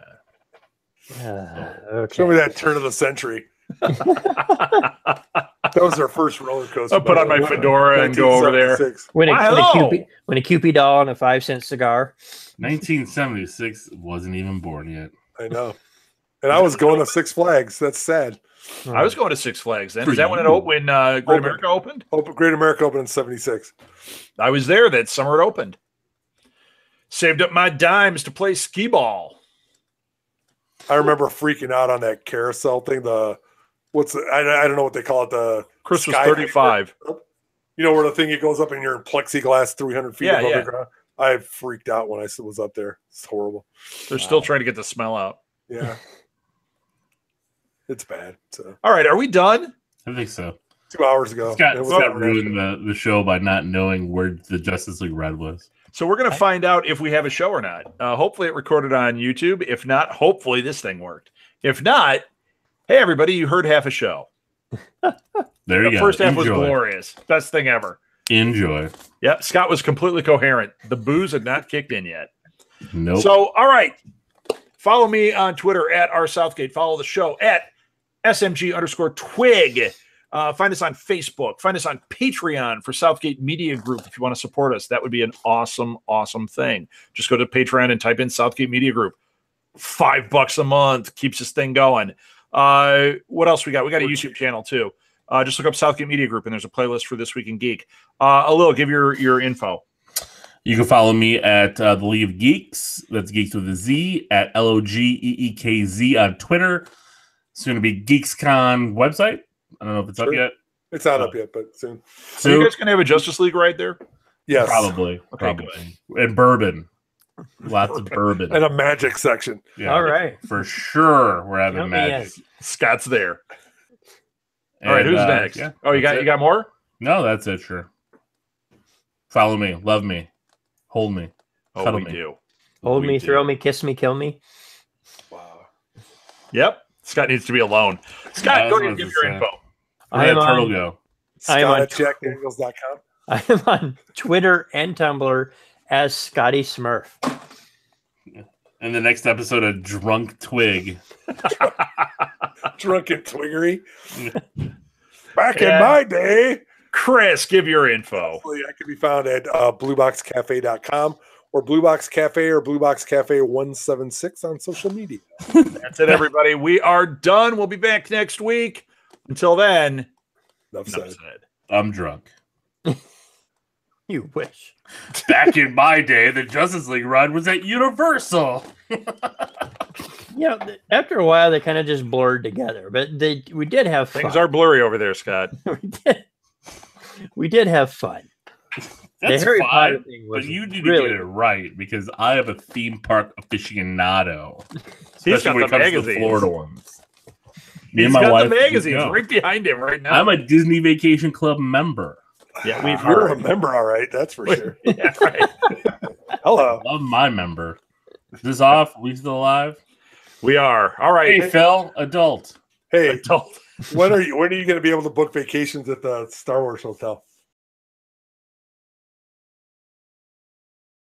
Okay. Show me that turn of the century. That was our first roller coaster. I'll put on my fedora and go over there. 1976. When a, Why, when, a hello. Cupid doll and a 5-cent cigar. 1976 wasn't even born yet. I know. And I was going to Six Flags. That's sad. I was going to Six Flags then. For Is that when you. Great Open. America opened? Great America opened in 76. I was there that summer it opened. Saved up my dimes to play skee ball. I remember freaking out on that carousel thing. I don't know what they call it. The Chris was Sky 35. You know where the thing it goes up and you're in plexiglass 300 feet Yeah, above yeah. the ground. I freaked out when I was up there. It's horrible. They're still trying to get the smell out. Yeah. It's bad. So All right, are we done? I think so. 2 hours ago. Scott, It was Scott not ruined the show by not knowing where the Justice League ride was. So we're going to find out if we have a show or not. Hopefully it recorded on YouTube. If not, hopefully this thing worked. If not, hey, everybody, you heard half a show. There you The go. first half was Enjoy. glorious. Best thing ever. Enjoy. Yep, Scott was completely coherent. The booze had not kicked in yet. Nope. So, all right. Follow me on Twitter at rsouthgate. Follow the show at SMG_twig. Find us on Facebook. Find us on Patreon for Southgate Media Group if you want to support us. That would be an awesome, awesome thing. Just go to Patreon and type in Southgate Media Group. $5 a month keeps this thing going. What else we got? We got a YouTube channel too. Just look up Southgate Media Group and there's a playlist for This Week in Geek. Alil, give your info. You can follow me at the League of Geeks. That's Geeks with a Z at LOGEEKZ on Twitter. It's going to be GeeksCon website. I don't know if it's up Sure. yet. It's not up yet, but soon. Are you Soon, guys going to have a Justice League right there? Yes. probably. Okay, Probably. And bourbon. Lots of bourbon. And a magic section. Yeah, All right. For sure, we're having Count me magic. Scott's there. All right, who's next? Yeah, Oh, you that's got it. more? No, that's it. Sure. Follow me, love me, hold me, Oh, Cuddle we me. do. Hold We me, do. throw me, kiss me, kill me. Wow. Yep. Scott needs to be alone. Scott, Yeah, go that's ahead and what give I was your gonna info. Where'd I am that turtle on- go? I am Scott on at jackdaniels.com. I am on Twitter and Tumblr as Scotty Smurf. In the next episode of Drunk Twig. Drunken Twiggery. Back Yeah. in my day, Chris, give your info. I can be found at blueboxcafe.com or Bluebox Cafe or Bluebox Cafe 176 on social media. That's it, everybody. We are done. We'll be back next week. Until then, Enough enough said. said. I'm drunk. You wish. Back in my day, the Justice League ride was at Universal. After a while, they kind of just blurred together, but we did have fun. Things are blurry over there, Scott. We did. We did have fun. That's the Harry Potter fine, thing but was you need really to get it right because I have a theme park aficionado. He's got Especially when it the comes to the magazines. Florida ones. Me He's and my got wife, the we magazines go. right behind him right now. I'm a Disney Vacation Club member. Yeah, we've You're heard. a member, all right. That's for sure. Yeah, right. Hello. Love my member. Is this off? We still alive? We are. All right. Hey, Phil, adult. Hey, Adult. when are you going to be able to book vacations at the Star Wars hotel?